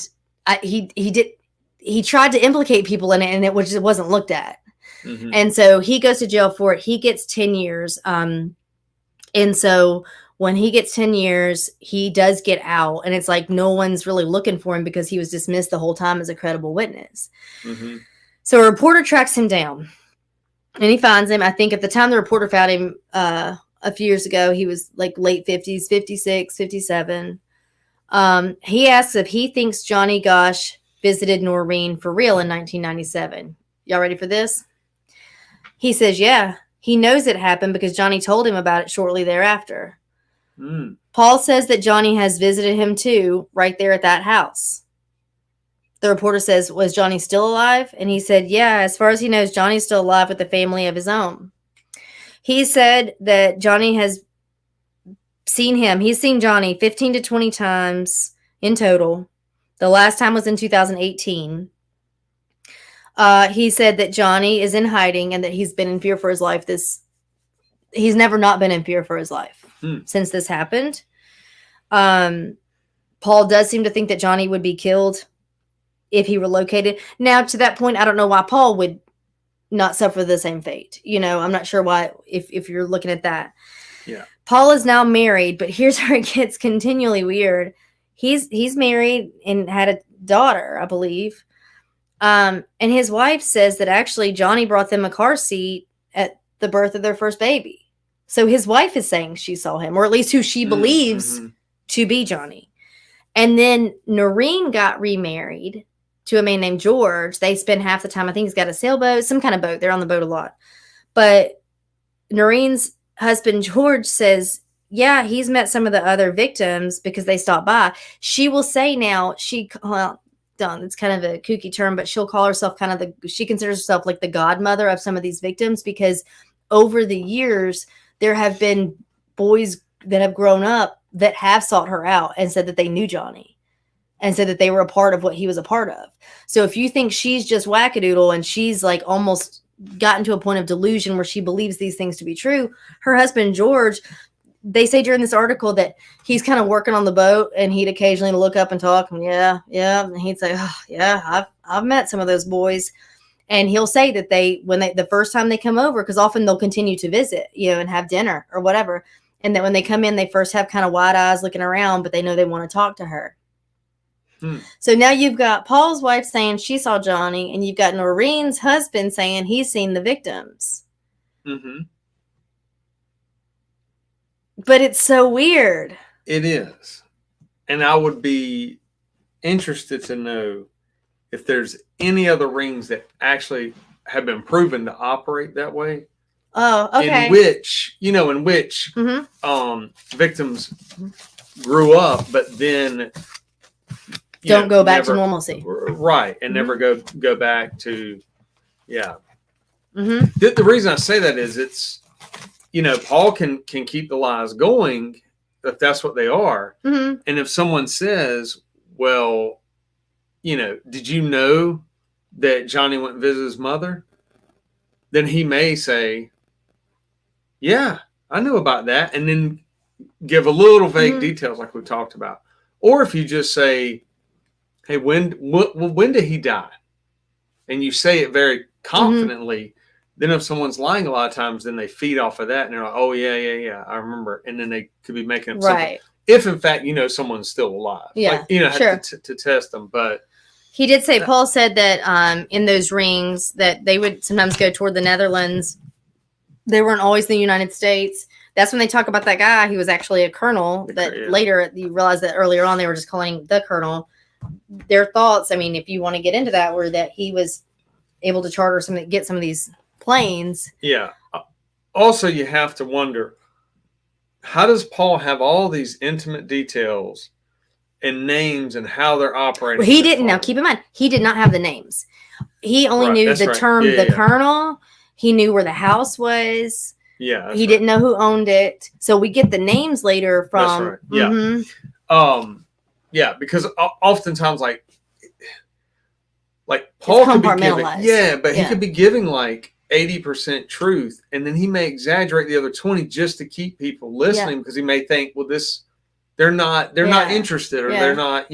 he tried to implicate people in it, and it wasn't looked at. Mm-hmm. And so he goes to jail for it. He gets 10 years. And so when he gets 10 years, he does get out, and it's like no one's really looking for him because he was dismissed the whole time as a credible witness. Mm-hmm. So a reporter tracks him down, and he finds him. I think at the time the reporter found him a few years ago, he was like late 50s, 56, 57. He asks if he thinks Johnny Gosch visited Noreen for real in 1997. Y'all ready for this? He says, yeah, he knows it happened because Johnny told him about it shortly thereafter. Paul says that Johnny has visited him too, right there at that house. The reporter says, was Johnny still alive? And he said, yeah, as far as he knows, Johnny's still alive with a family of his own. He said that Johnny has seen him. He's seen Johnny 15 to 20 times in total. The last time was in 2018. He said that Johnny is in hiding and that he's been in fear for his life. He's never not been in fear for his life since this happened. Paul does seem to think that Johnny would be killed if he relocated. Now, to that point, I don't know why Paul would not suffer the same fate. You know, I'm not sure why, if you're looking at that. Yeah. Paul is now married, but here's where it gets continually weird. He's married and had a daughter, I believe. And his wife says that actually Johnny brought them a car seat at the birth of their first baby. So his wife is saying she saw him, or at least who she believes to be Johnny. And then Noreen got remarried to a man named George. They spend half the time, I think he's got a sailboat, some kind of boat. They're on the boat a lot. But Noreen's husband, George, says, yeah, he's met some of the other victims because they stopped by. She will say now, it's kind of a kooky term, but she'll call herself she considers herself like the godmother of some of these victims, because over the years, there have been boys that have grown up that have sought her out and said that they knew Johnny and said that they were a part of what he was a part of. So if you think she's just wackadoodle and she's like almost gotten to a point of delusion where she believes these things to be true, her husband, George, they say during this article that he's kind of working on the boat and he'd occasionally look up and talk. And yeah. And he'd say, oh, yeah, I've met some of those boys. And he'll say that the first time they come over, because often they'll continue to visit, and have dinner or whatever. And that when they come in, they first have kind of wide eyes looking around, but they know they want to talk to her. So now you've got Paul's wife saying she saw Johnny, and you've got Noreen's husband saying he's seen the victims. Mm-hmm. But it's so weird. It is. And I would be interested to know if there's any other rings that actually have been proven to operate that way. Oh, okay. In which victims grew up, but then don't go back to normalcy. Right. And never go back to, yeah. Mm-hmm. The reason I say that is it's, Paul can keep the lies going if that's what they are. Mm-hmm. And if someone says, well, did you know that Johnny went and visited his mother? Then he may say, yeah, I knew about that. And then give a little vague details like we talked about. Or if you just say, hey, when did he die? And you say it very confidently. Then if someone's lying a lot of times, then they feed off of that. And they're like, oh, yeah, I remember. And then they could be making up something. If, in fact, someone's still alive. Yeah, have to test them. But he did say, Paul said that in those rings that they would sometimes go toward the Netherlands. They weren't always in the United States. That's when they talk about that guy. He was actually a colonel later you realize that earlier on they were just calling the colonel. Their thoughts, I mean, if you want to get into that, were that he was able to get some of these planes. Yeah. Also, you have to wonder, how does Paul have all these intimate details and names and how they're operating? Well, he didn't. Now, keep in mind, he did not have the names. He only knew the term, the colonel. He knew where the house was. Yeah. He didn't know who owned it. So we get the names later from. That's right. Yeah. Yeah, because oftentimes, like Paul could be giving, but he could be giving like 80% truth, and then he may exaggerate the other 20 just to keep people listening because he may think, well, they're not interested, or they're not,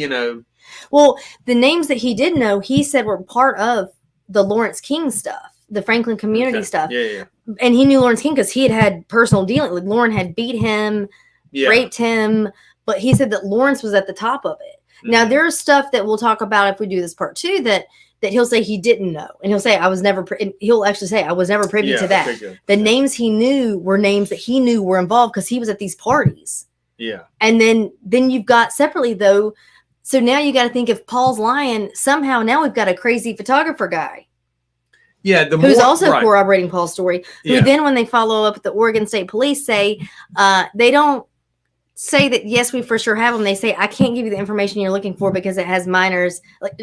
Well, the names that he did know, he said were part of the Lawrence King stuff, the Franklin community stuff. Yeah. And he knew Lawrence King because he had personal dealing. Like Lauren had beat him, raped him. But he said that Lawrence was at the top of it. Now, there's stuff that we'll talk about if we do this part 2 that he'll say he didn't know. And he'll say, I was never privy to that. Okay, the names he knew were names that he knew were involved because he was at these parties. Yeah. And then you've got separately, though. So now you got to think if Paul's lying, somehow now we've got a crazy photographer guy. Yeah. Who's also corroborating Paul's story. Who then, when they follow up with the Oregon State Police, say they don't say that, yes, we for sure have them. They say, I can't give you the information you're looking for because it has minors,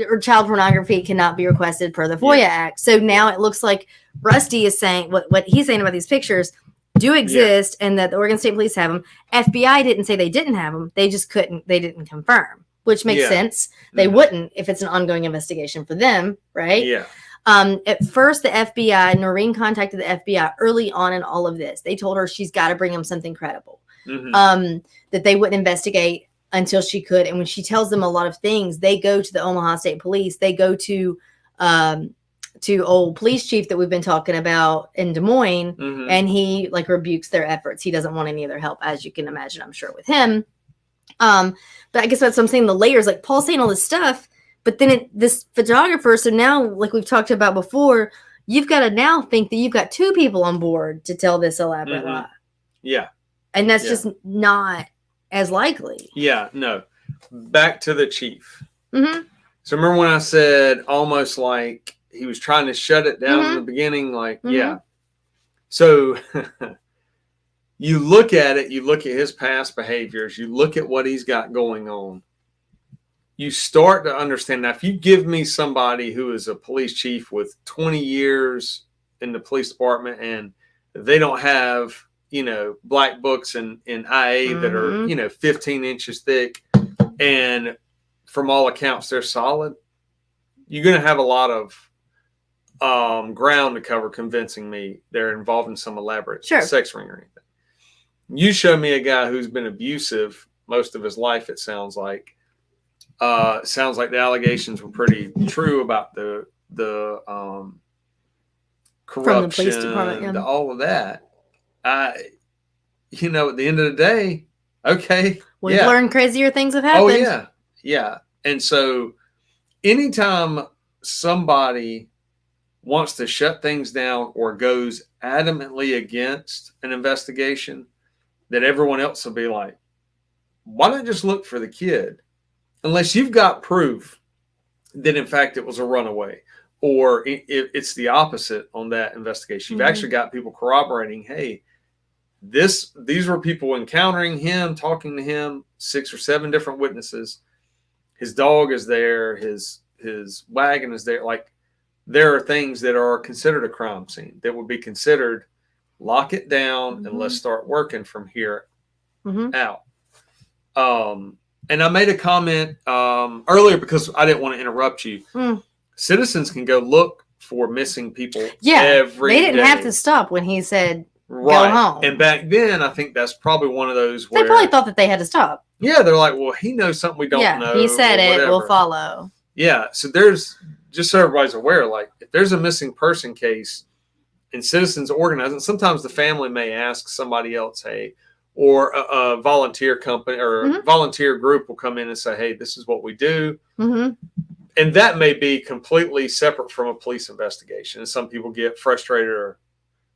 or child pornography cannot be requested per the FOIA Act. So now it looks like Rusty is saying what he's saying about these pictures do exist and that the Oregon State Police have them. FBI didn't say they didn't have them. They just they didn't confirm, which makes sense. They wouldn't if it's an ongoing investigation for them, right? Yeah. At first, the FBI, Noreen contacted the FBI early on in all of this. They told her she's got to bring them something credible. That they wouldn't investigate until she could. And when she tells them a lot of things, they go to the Omaha State Police. They go to old police chief that we've been talking about in Des Moines, and he rebukes their efforts. He doesn't want any of their help, as you can imagine, I'm sure, with him. But I guess that's what I'm saying. The layers, like Paul's saying all this stuff, but then this photographer. So now, like we've talked about before, you've got to now think that you've got 2 people on board to tell this elaborate lie. Yeah. And that's just not as likely. Yeah, no. Back to the chief. So remember when I said almost like he was trying to shut it down in the beginning? So you look at it, you look at his past behaviors, you look at what he's got going on. You start to understand. Now, if you give me somebody who is a police chief with 20 years in the police department and they don't have black books in IA that are, 15 inches thick, and from all accounts, they're solid, you're going to have a lot of ground to cover convincing me they're involved in some elaborate sex ring or anything. You show me a guy who's been abusive most of his life, it sounds like. Sounds like the allegations were pretty true about the corruption, from the police department, all of that. At the end of the day, we've learned crazier things have happened. Oh, yeah. And so anytime somebody wants to shut things down or goes adamantly against an investigation, that everyone else will be like, why not just look for the kid? Unless you've got proof that, in fact, it was a runaway, or it's the opposite on that investigation. You've actually got people corroborating, hey, these were people encountering him, talking to him, 6 or 7 different witnesses. His dog is there, his wagon is there. Like, there are things that are considered a crime scene that would be considered lock it down and let's start working from here out. And I made a comment earlier because I didn't want to interrupt you. Citizens can go look for missing people every day. They didn't have to stop when he said go home. And back then, I think that's probably one of those where... They probably thought that they had to stop. Yeah, they're like, well, he knows something we don't know. He said it, we'll follow. Yeah, so there's, just so everybody's aware, like, if there's a missing person case and citizens organize, and sometimes the family may ask somebody else, hey, or a volunteer company or a volunteer group will come in and say, hey, this is what we do. And that may be completely separate from a police investigation. And some people get frustrated or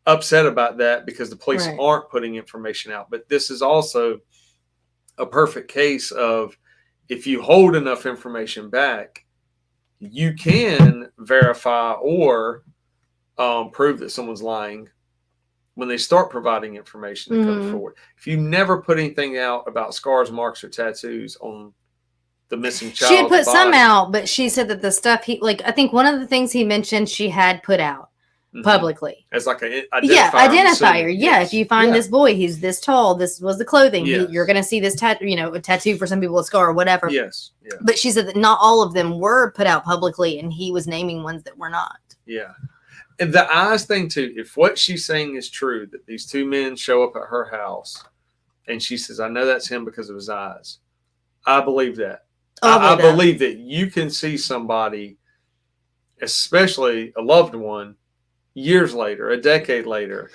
upset about that because the police aren't putting information out. But this is also a perfect case of, if you hold enough information back, you can verify or prove that someone's lying when they start providing information to come forward. If you never put anything out about scars, marks, or tattoos on the missing child, she had put some out, but she said that the stuff I think one of the things he mentioned she had put out publicly as like an identifier. If you find this boy, he's this tall, this was the clothing, you're going to see this tattoo, a tattoo, for some people a scar or whatever. But she said that not all of them were put out publicly, and he was naming ones that were not. And the eyes thing too, if what she's saying is true, that these 2 men show up at her house and she says, I know that's him because of his eyes, I believe that. I believe that you can see somebody, especially a loved one, years later, a decade later.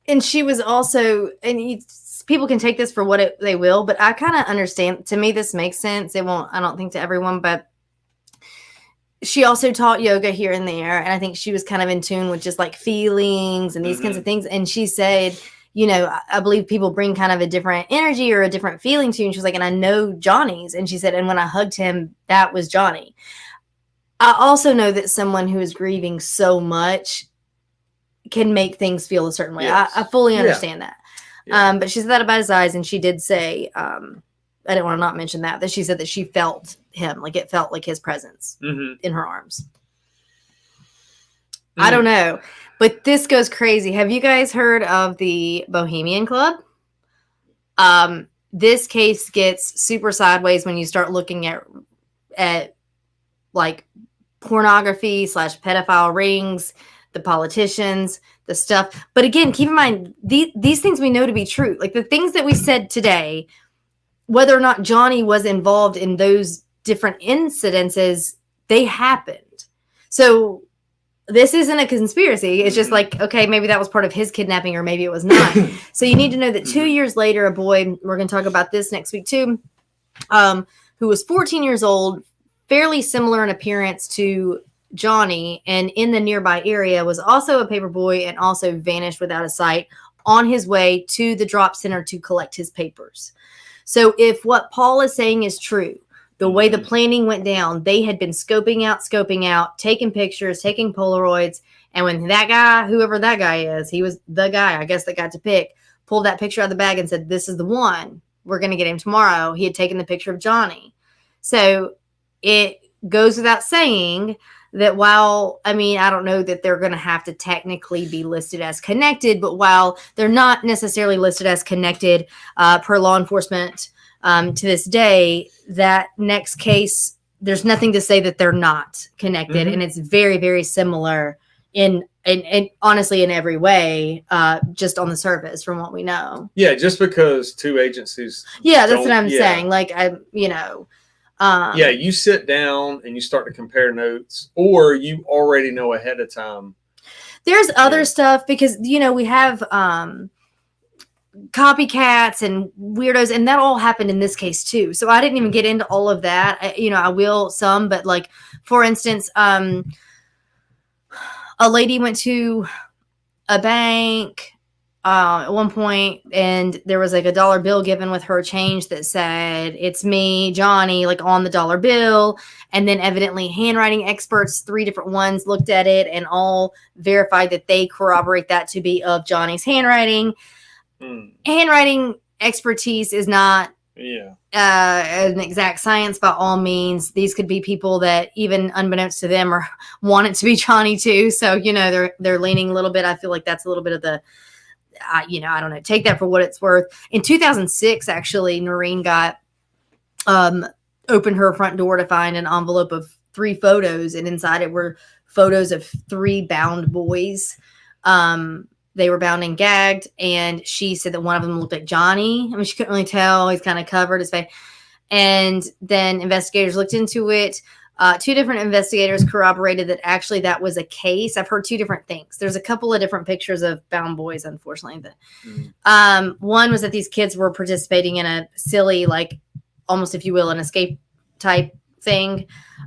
And she was also, and people can take this for what they will, but I kind of understand. To me, this makes sense. It won't, I don't think, to everyone, but she also taught yoga here and there. And I think she was kind of in tune with just like feelings and these kinds of things. And she said, I believe people bring kind of a different energy or a different feeling to you. And she was like, and I know Johnny's. And she said, and when I hugged him, that was Johnny. I also know that someone who is grieving so much can make things feel a certain way. I fully understand that. But she said that about his eyes. And she did say, I didn't want to not mention that she said that she felt him, like it felt like his presence in her arms. I don't know, but this goes crazy. Have you guys heard of the Bohemian Club? This case gets super sideways when you start looking at like pornography / pedophile rings, the politicians, the stuff. But again, keep in mind, these things we know to be true. Like the things that we said today, whether or not Johnny was involved in those different incidences, they happened. So this isn't a conspiracy. It's just like, okay, maybe that was part of his kidnapping or maybe it was not. So you need to know that 2 years later, a boy, we're going to talk about this next week too, who was 14 years old, fairly similar in appearance to Johnny, and in the nearby area was also a paper boy and also vanished without a sight on his way to the drop center to collect his papers. So if what Paul is saying is true, the way the planning went down, they had been scoping out, taking pictures, taking Polaroids. And when that guy, whoever that guy is, he was the guy, I guess, that got to pick, pulled that picture out of the bag and said, this is the one. We're going to get him tomorrow. He had taken the picture of Johnny. So it goes without saying that while, I mean, I don't know that they're going to have to technically be listed as connected, but while they're not necessarily listed as connected per law enforcement to this day, that next case, there's nothing to say that they're not connected. And it's very, very similar in honestly in every way, just on the surface from what we know. Yeah, just because 2 agencies. Yeah, that's what I'm saying. Like, you sit down and you start to compare notes, or you already know ahead of time. There's other stuff because, we have copycats and weirdos, and that all happened in this case too. So I didn't even get into all of that. I will some, but like, for instance, a lady went to a bank at one point, and there was like a dollar bill given with her change that said, "It's me, Johnny," like on the dollar bill. And then evidently handwriting experts, 3 different ones, looked at it and all verified that they corroborate that to be of Johnny's handwriting. Handwriting expertise is not an exact science by all means. These could be people that, even unbeknownst to them, or want it to be Johnny too. So, you know, they're leaning a little bit. I feel like that's a little bit of the, you know, I don't know, take that for what it's worth. In 2006, actually, Noreen got opened her front door to find an envelope of 3 photos, and inside it were photos of 3 bound boys. They were bound and gagged, and she said that one of them looked like Johnny. I mean, she couldn't really tell. He's kind of covered his face. And then investigators looked into it. 2 different investigators corroborated that actually that was a case. I've heard 2 different things. There's a couple of different pictures of bound boys, unfortunately. One was that these kids were participating in a silly, like, almost, if you will, an escape type thing,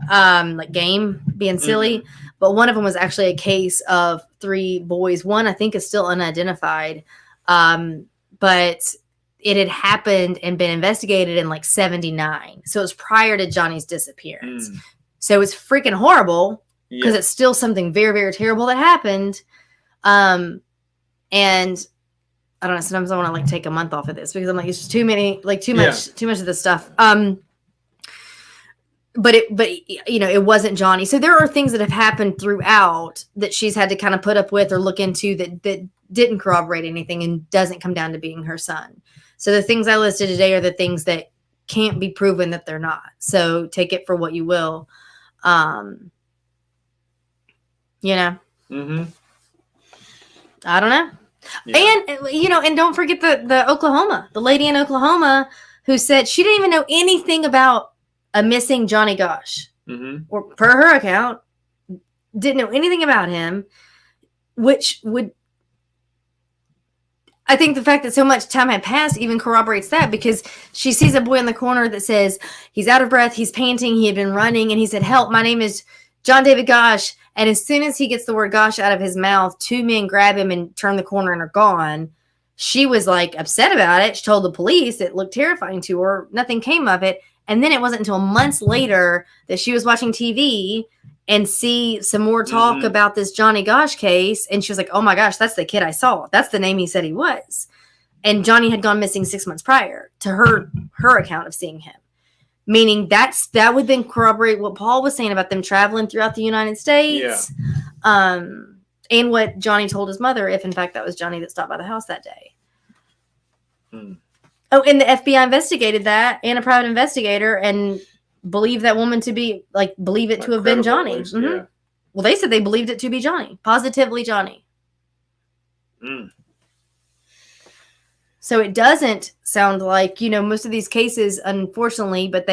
like game, being silly. But one of them was actually a case of 3 boys. One, I think, is still unidentified. But it had happened and been investigated in like 79. So it was prior to Johnny's disappearance. So it's freaking horrible because it's still something very, very terrible that happened. And I don't know, sometimes I want to like take a month off of this because I'm like, it's just too many, like too much of this stuff. But you know, it wasn't Johnny. So there are things that have happened throughout that she's had to kind of put up with or look into that didn't corroborate anything and doesn't come down to being her son. So the things I listed today are the things that can't be proven that they're not. So take it for what you will. You know, I don't know. And, you know, and don't forget the lady in Oklahoma who said she didn't even know anything about a missing Johnny Gosch, or per her account, didn't know anything about him, which would, I think the fact that so much time had passed even corroborates that, because she sees a boy in the corner that says he's out of breath, he's panting, he had been running, and he said, "Help, my name is John David Gosch." And as soon as he gets the word Gosh out of his mouth, 2 men grab him and turn the corner and are gone. She was like upset about it. She told the police. It looked terrifying to her. Nothing came of it. And then it wasn't until months later that she was watching TV and see some more talk about this Johnny Gosch case. And she was like, "Oh my gosh, that's the kid I saw. That's the name he said he was." And Johnny had gone missing 6 months prior to her account of seeing him. Meaning that would then corroborate what Paul was saying about them traveling throughout the United States. And what Johnny told his mother, if in fact that was Johnny that stopped by the house that day. Oh, and the FBI investigated that, and a private investigator, and believed that woman to be, like, believe it to have been Johnny. Well, they said they believed it to be Johnny. Positively Johnny. So it doesn't sound like, you know, most of these cases, unfortunately, but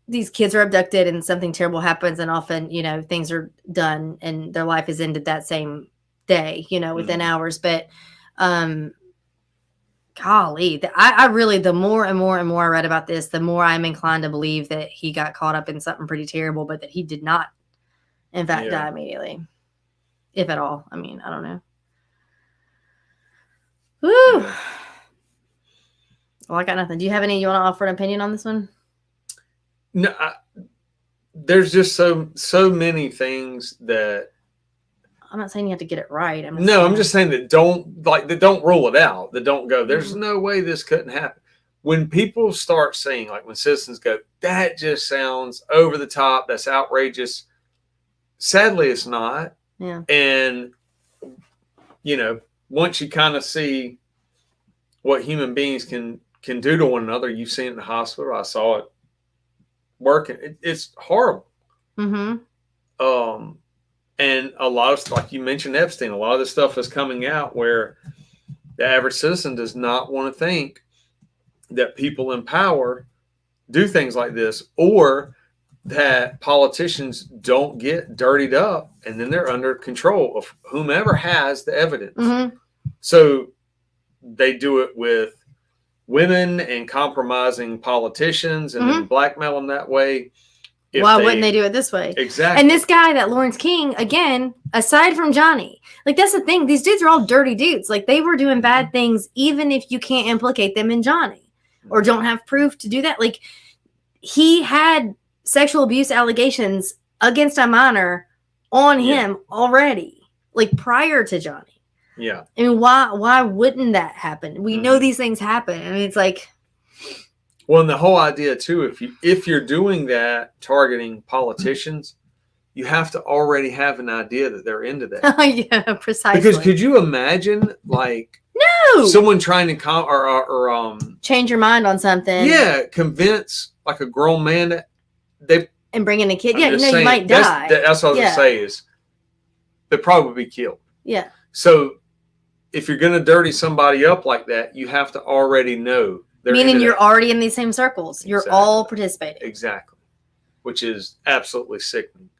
these kids are abducted and something terrible happens, and often, you know, things are done and their life is ended that same day, you know, within hours. But, golly, I really, the more and more and more I read about this, the more I'm inclined to believe that he got caught up in something pretty terrible, but that he did not, in fact, die immediately. If at all. I mean, I don't know. Woo. Well, I got nothing. Do you have any, you want to offer an opinion on this one? No, there's just so many things that, I'm not saying you have to get it right. I'm just saying that don't rule it out. That don't go, there's no way this couldn't happen. When people start saying, like, when citizens go, that just sounds over the top, that's outrageous. Sadly, it's not. Yeah. And, you know, once you kind of see what human beings can do to one another, you've seen it in the hospital. I saw it working. It's horrible. And a lot of, like you mentioned, Epstein, a lot of this stuff is coming out where the average citizen does not want to think that people in power do things like this, or that politicians don't get dirtied up and then they're under control of whomever has the evidence. So they do it with women and compromising politicians and then blackmail them that way. Why wouldn't they do it this way? Exactly. And this guy, that Lawrence King, again, aside from Johnny, like that's the thing. These dudes are all dirty dudes. Like they were doing bad things, even if you can't implicate them in Johnny or don't have proof to do that. Like he had sexual abuse allegations against a minor on him already, like prior to Johnny. Yeah. I mean, why wouldn't that happen? We know these things happen. I mean, it's like. Well, and the whole idea too, if you're doing that, targeting politicians, you have to already have an idea that they're into that. Yeah, precisely. Because could you imagine, like, someone trying to change your mind on something? Yeah, convince like a grown man that and bring in a kid. Yeah, you might die. That's what I was gonna say is they'd probably be killed. Yeah. So if you're gonna dirty somebody up like that, you have to already know. Meaning you're already in these same circles. You're all participating. Exactly. Which is absolutely sickening.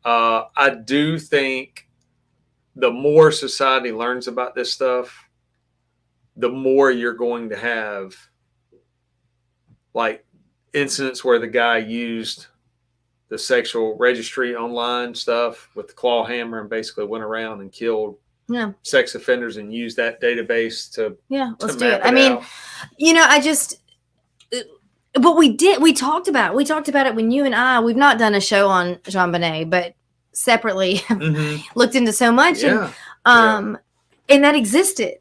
I do think the more society learns about this stuff, the more you're going to have like incidents where the guy used the sexual registry online stuff with the claw hammer and basically went around and killed sex offenders and use that database to let's do it. I mean, but we talked about it when you and we've not done a show on JonBenet, but separately looked into so much and that existed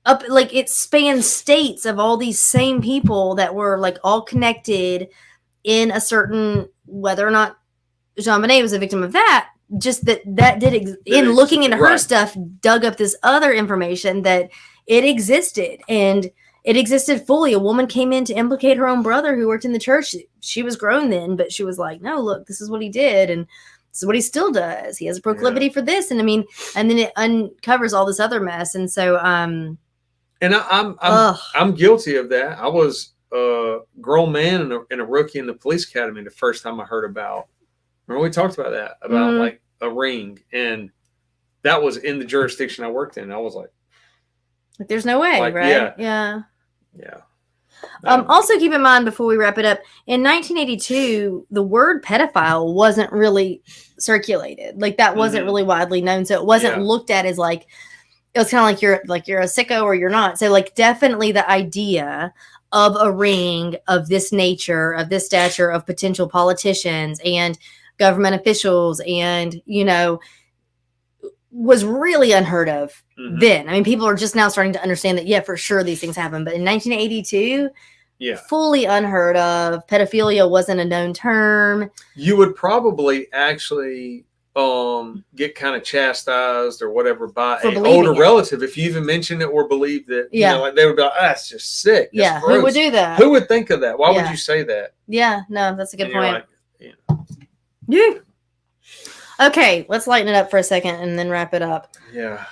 up, like it spans states of all these same people that were like all connected in a certain, whether or not JonBenet was a victim of that. Just that did in looking into her stuff, dug up this other information that it existed and it existed fully. A woman came in to implicate her own brother who worked in the church. She was grown then, but she was like, no, look, this is what he did. And this is what he still does. He has a proclivity for this. And I mean, and then it uncovers all this other mess. And so, and I'm guilty of that. I was a grown man and a rookie in the police academy the first time I heard about. Remember we talked about that, about like a ring, and that was in the jurisdiction I worked in. I was like there's no way, like, right? Yeah. Also keep in mind before we wrap it up, in 1982, the word pedophile wasn't really circulated. Like that wasn't really widely known. So it wasn't looked at as like, it was kind of like you're a sicko or you're not. So like definitely the idea of a ring of this nature, of this stature, of potential politicians and government officials and, was really unheard of then. I mean, people are just now starting to understand that, for sure these things happen. But in 1982, fully unheard of. Pedophilia wasn't a known term. You would probably actually get kind of chastised or whatever by an older relative if you even mentioned it or believed that, like they would be like, that's just sick. That's gross. Who would do that? Who would think of that? Why would you say that? Yeah, no, that's a good point. Yeah. Okay, let's lighten it up for a second and then wrap it up. Yeah.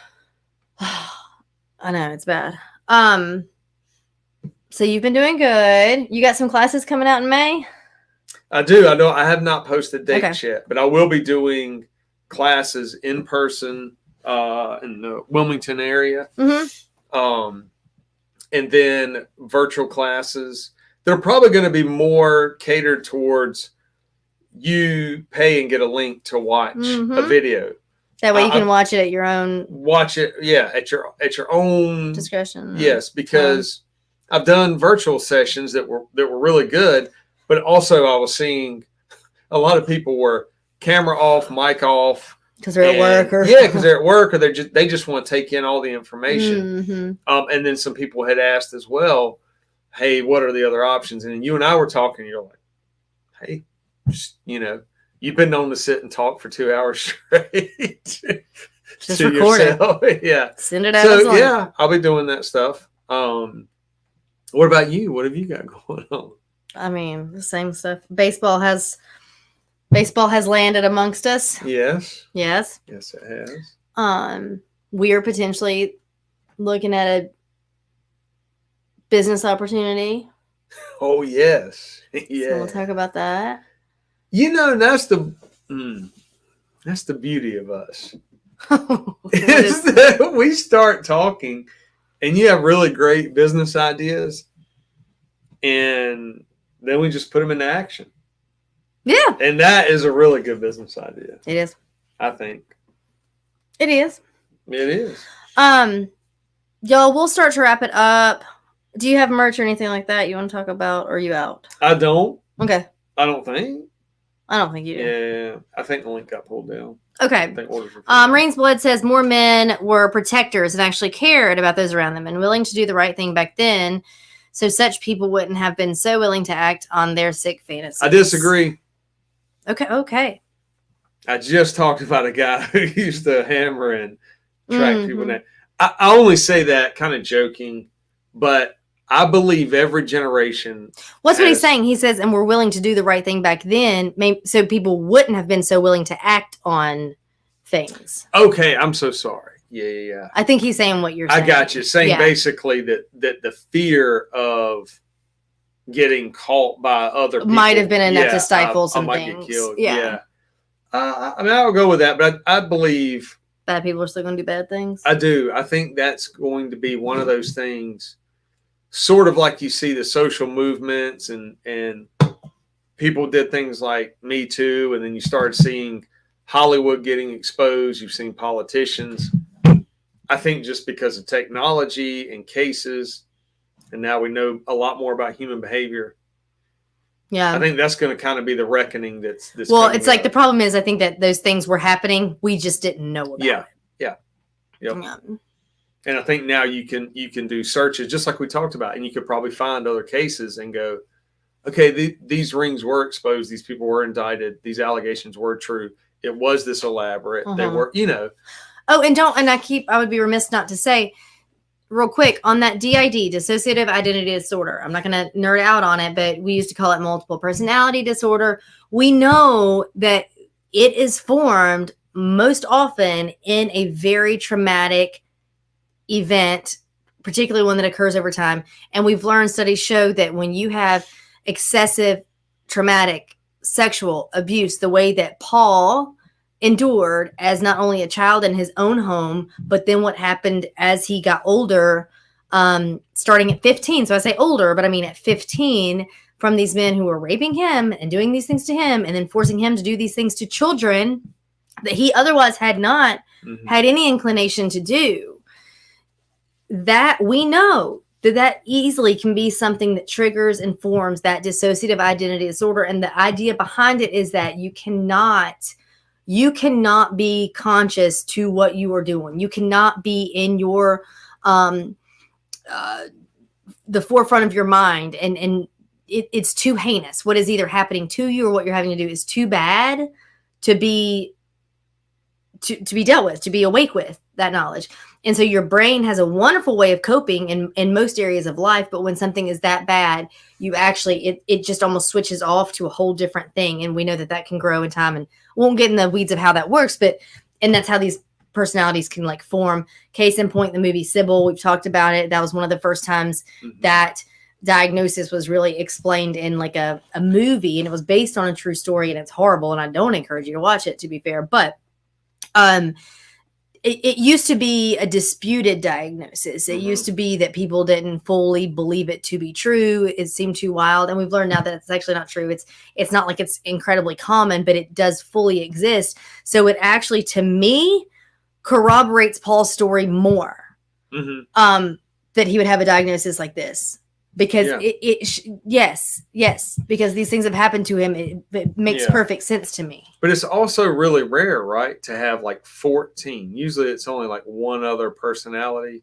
I know, it's bad. So you've been doing good. You got some classes coming out in May? I do. I have not posted dates yet, but I will be doing classes in person in the Wilmington area. And then virtual classes. They're probably going to be more catered towards you pay and get a link to watch a video. That way you can watch it at your own. Watch it, at your own discretion. Yes, because I've done virtual sessions that were really good, but also I was seeing a lot of people were camera off, mic off. Because they're at work, or because they're at work, or they just want to take in all the information. And then some people had asked as well, "Hey, what are the other options?" And you and I were talking. You're like, "Hey, just, you've been known to sit and talk for 2 hours straight. Just record it. Yeah, send it out. So I'll be doing that stuff. What about you? What have you got going on? I mean, the same stuff. Baseball has landed amongst us. Yes. Yes, it has. We are potentially looking at a business opportunity. Oh yes. Yeah. So we'll talk about that. That's the beauty of us. Is that we start talking and you have really great business ideas and then we just put them into action. Yeah. And that is a really good business idea. It is. I think. It is. It is. Y'all, we'll start to wrap it up. Do you have merch or anything like that you want to talk about, or are you out? I don't. Okay. I don't think. I don't think you do. Yeah. I think the link got pulled down. Okay. Rain's Blood says more men were protectors and actually cared about those around them and willing to do the right thing back then. So such people wouldn't have been so willing to act on their sick fantasies. I disagree. Okay. I just talked about a guy who used to hammer and track people down. I only say that kind of joking, but I believe every generation. What's what he's saying? He says, and we're willing to do the right thing back then, so people wouldn't have been so willing to act on things. Okay, I'm so sorry. Yeah. I think he's saying what you're saying. I got you. Saying basically that the fear of getting caught by other people might have been enough to stifle some things. I might get killed. Yeah. I mean, I'll go with that, but I believe bad people are still going to do bad things. I do. I think that's going to be one of those things, sort of like you see the social movements and people did things like Me Too, and then you started seeing Hollywood getting exposed. You've seen politicians. I think just because of technology and cases, and now we know a lot more about human behavior. Yeah, I think that's going to kind of be the reckoning that's well, it's like the problem is I think that those things were happening. We just didn't know about it. Yeah. And I think now you can do searches just like we talked about, and you could probably find other cases and go, okay, these rings were exposed. These people were indicted. These allegations were true. It was this elaborate. They were, Oh, and I would be remiss not to say, real quick, on that DID, dissociative identity disorder. I'm not going to nerd out on it, but we used to call it multiple personality disorder. We know that it is formed most often in a very traumatic event, particularly one that occurs over time. And we've learned, studies show that when you have excessive traumatic sexual abuse, the way that Paul endured as not only a child in his own home, but then what happened as he got older, starting at 15. So I say older, but I mean at 15, from these men who were raping him and doing these things to him and then forcing him to do these things to children that he otherwise had not had any inclination to do. That we know that be easily something that triggers and forms that dissociative identity disorder. And the idea behind it is that you cannot be conscious to what you are doing. You cannot be in your the forefront of your mind, and it's too heinous. What is either happening to you or what you're having to do is too bad to be dealt with, to be awake with that knowledge. And so your brain has a wonderful way of coping in most areas of life. But when something is that bad, you actually, it just almost switches off to a whole different thing. And we know that can grow in time, and won't get in the weeds of how that works, and that's how these personalities can like form. Case in point, the movie Sybil, we've talked about it. That was one of the first times that diagnosis was really explained in like a movie, and it was based on a true story, and it's horrible. And I don't encourage you to watch it, to be fair, but it used to be a disputed diagnosis. It used to be that people didn't fully believe it to be true. It seemed too wild. And we've learned now that it's actually not true. It's not like it's incredibly common, but it does fully exist. So it actually, to me, corroborates Paul's story more, that he would have a diagnosis like this. Because yes, because these things have happened to him. It makes perfect sense to me. But it's also really rare, right, to have like 14. Usually it's only like one other personality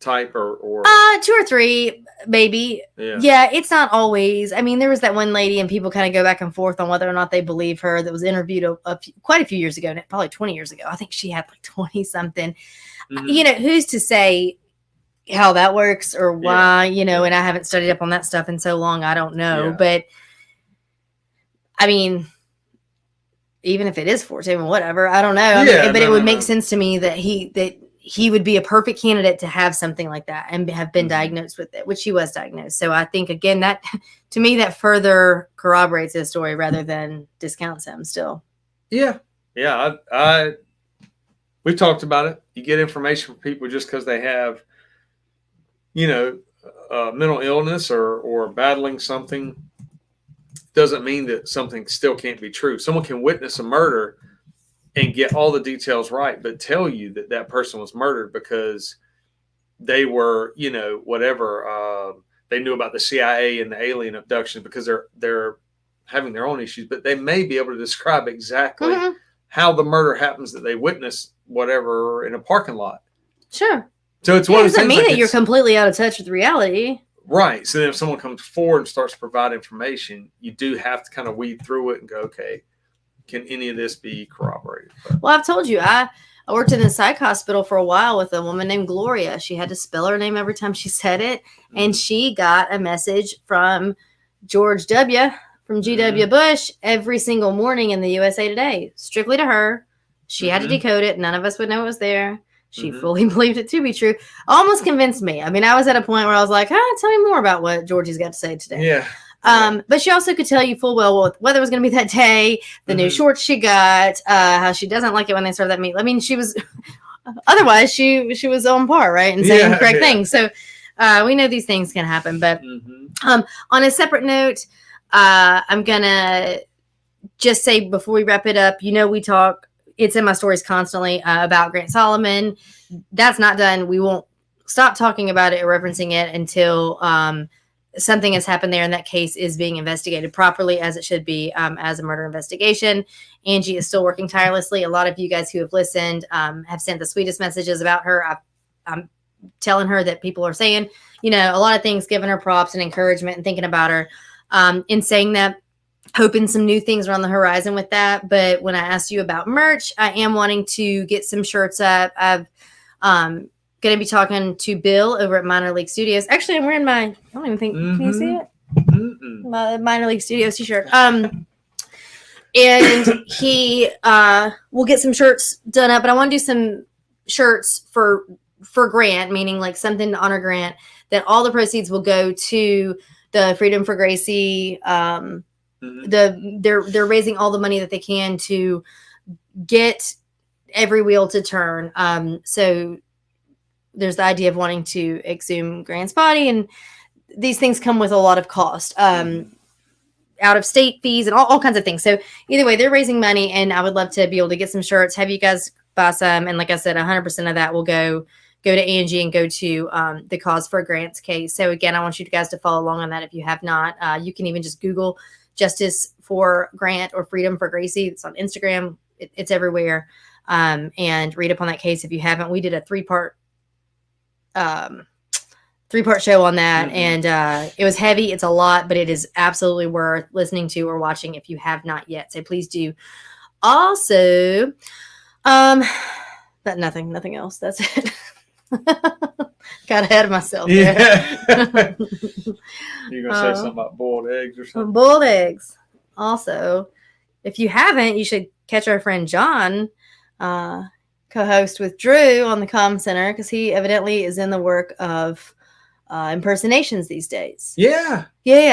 type or 2 or 3, maybe. Yeah, it's not always. I mean, there was that one lady, and people kind of go back and forth on whether or not they believe her, that was interviewed quite a few years ago, probably 20 years ago. I think she had like 20 something. Who's to say how that works or why, and I haven't studied up on that stuff in so long, I don't know. But I mean, even if it is 14, whatever, I don't know. It would make sense to me that he would be a perfect candidate to have something like that and have been diagnosed with it, which he was diagnosed. So I think, again, that to me, that further corroborates his story rather than discounts him still. Yeah. We've talked about it. You get information from people just because they have mental illness or battling something doesn't mean that something still can't be true. Someone can witness a murder and get all the details right, but tell you that that person was murdered because they were, whatever, they knew about the CIA and the alien abduction because they're having their own issues, but they may be able to describe exactly how the murder happens that they witnessed whatever in a parking lot. Sure. So it's one of the things. Doesn't mean that you're completely out of touch with reality. Right. So then if someone comes forward and starts to provide information, you do have to kind of weed through it and go, okay, can any of this be corroborated? Well, I've told you, I worked in the psych hospital for a while with a woman named Gloria. She had to spell her name every time she said it. And she got a message from George W. from G.W. Bush every single morning in the USA Today, strictly to her. She had to decode it. None of us would know it was there. She fully believed it to be true. Almost convinced me. I mean, I was at a point where I was like, tell me more about what Georgie's got to say today. Yeah. But she also could tell you full well what weather was going to be that day, the new shorts she got, how she doesn't like it when they serve that meat. I mean, she was, otherwise she was on par, right? And saying the correct things. So we know these things can happen. But on a separate note, I'm going to just say before we wrap it up, we talk, it's in my stories constantly about Grant Solomon. That's not done. We won't stop talking about it or referencing it until something has happened there and that case is being investigated properly as it should be as a murder investigation. Angie is still working tirelessly. A lot of you guys who have listened have sent the sweetest messages about her. I'm telling her that people are saying, a lot of things, giving her props and encouragement and thinking about her. In saying that, hoping some new things are on the horizon with that. But when I asked you about merch, I am wanting to get some shirts up. I've going to be talking to Bill over at Minor League Studios. Actually, I'm wearing my, I don't even think, can you see it? My Minor League Studios t-shirt. And he will get some shirts done up, but I want to do some shirts for Grant, meaning like something to honor Grant, that all the proceeds will go to the Freedom for Gracie. They're raising all the money that they can to get every wheel to turn. So there's the idea of wanting to exhume Grant's body, and these things come with a lot of cost, out of state fees and all kinds of things. So either way, they're raising money, and I would love to be able to get some shirts, have you guys buy some. And like I said, 100% of that will go to Angie and go to the cause for Grant's case. So again, I want you guys to follow along on that if you have not. You can even just Google Justice for Grant or Freedom for Gracie. It's on Instagram. It's everywhere. And read up on that case if you haven't. We did a three-part show on that, and it was heavy. It's a lot, but it is absolutely worth listening to or watching if you have not yet. So please do. Also, but nothing else. That's it. Got ahead of myself. Yeah. You're gonna say something about boiled eggs or something? Boiled eggs. Also, if you haven't, you should catch our friend John, co-host with Drew on the Comm Center, because he evidently is in the work of impersonations these days. Yeah.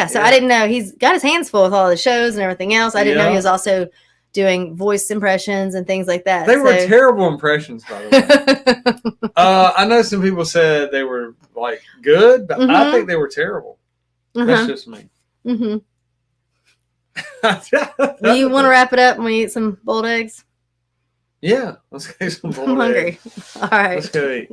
So I didn't know, he's got his hands full with all the shows and everything else. I didn't know he was also doing voice impressions and things like that. They were terrible impressions, by the way. I know some people said they were like good, but I think they were terrible. That's just me. Do you want to wrap it up and we eat some boiled eggs? Yeah, let's get some boiled I'm hungry. eggs. All right. Let's go eat.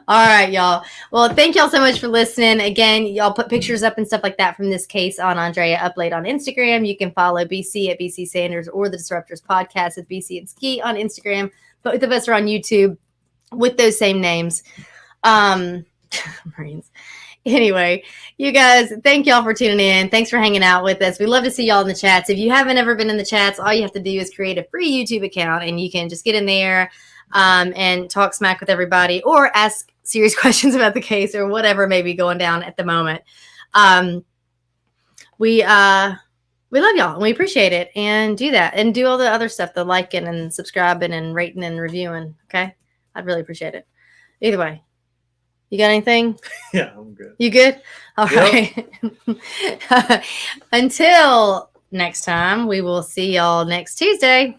All right, y'all. Well, thank y'all so much for listening. Again, y'all put pictures up and stuff like that from this case on Andrea Up Late on Instagram. You can follow BC at BC Sanders or the Disruptors Podcast at BC and Ski on Instagram. Both of us are on YouTube with those same names. Marines. Anyway, you guys, thank y'all for tuning in. Thanks for hanging out with us. We love to see y'all in the chats. If you haven't ever been in the chats, all you have to do is create a free YouTube account, and you can just get in there and talk smack with everybody, or ask serious questions about the case or whatever may be going down at the moment. We love y'all, and we appreciate it. And do that, and do all the other stuff, the liking and subscribing and rating and reviewing. Okay, I'd really appreciate it. Either way. You got anything? Yeah, I'm good. You good? All right. Until next time, we will see y'all next Tuesday.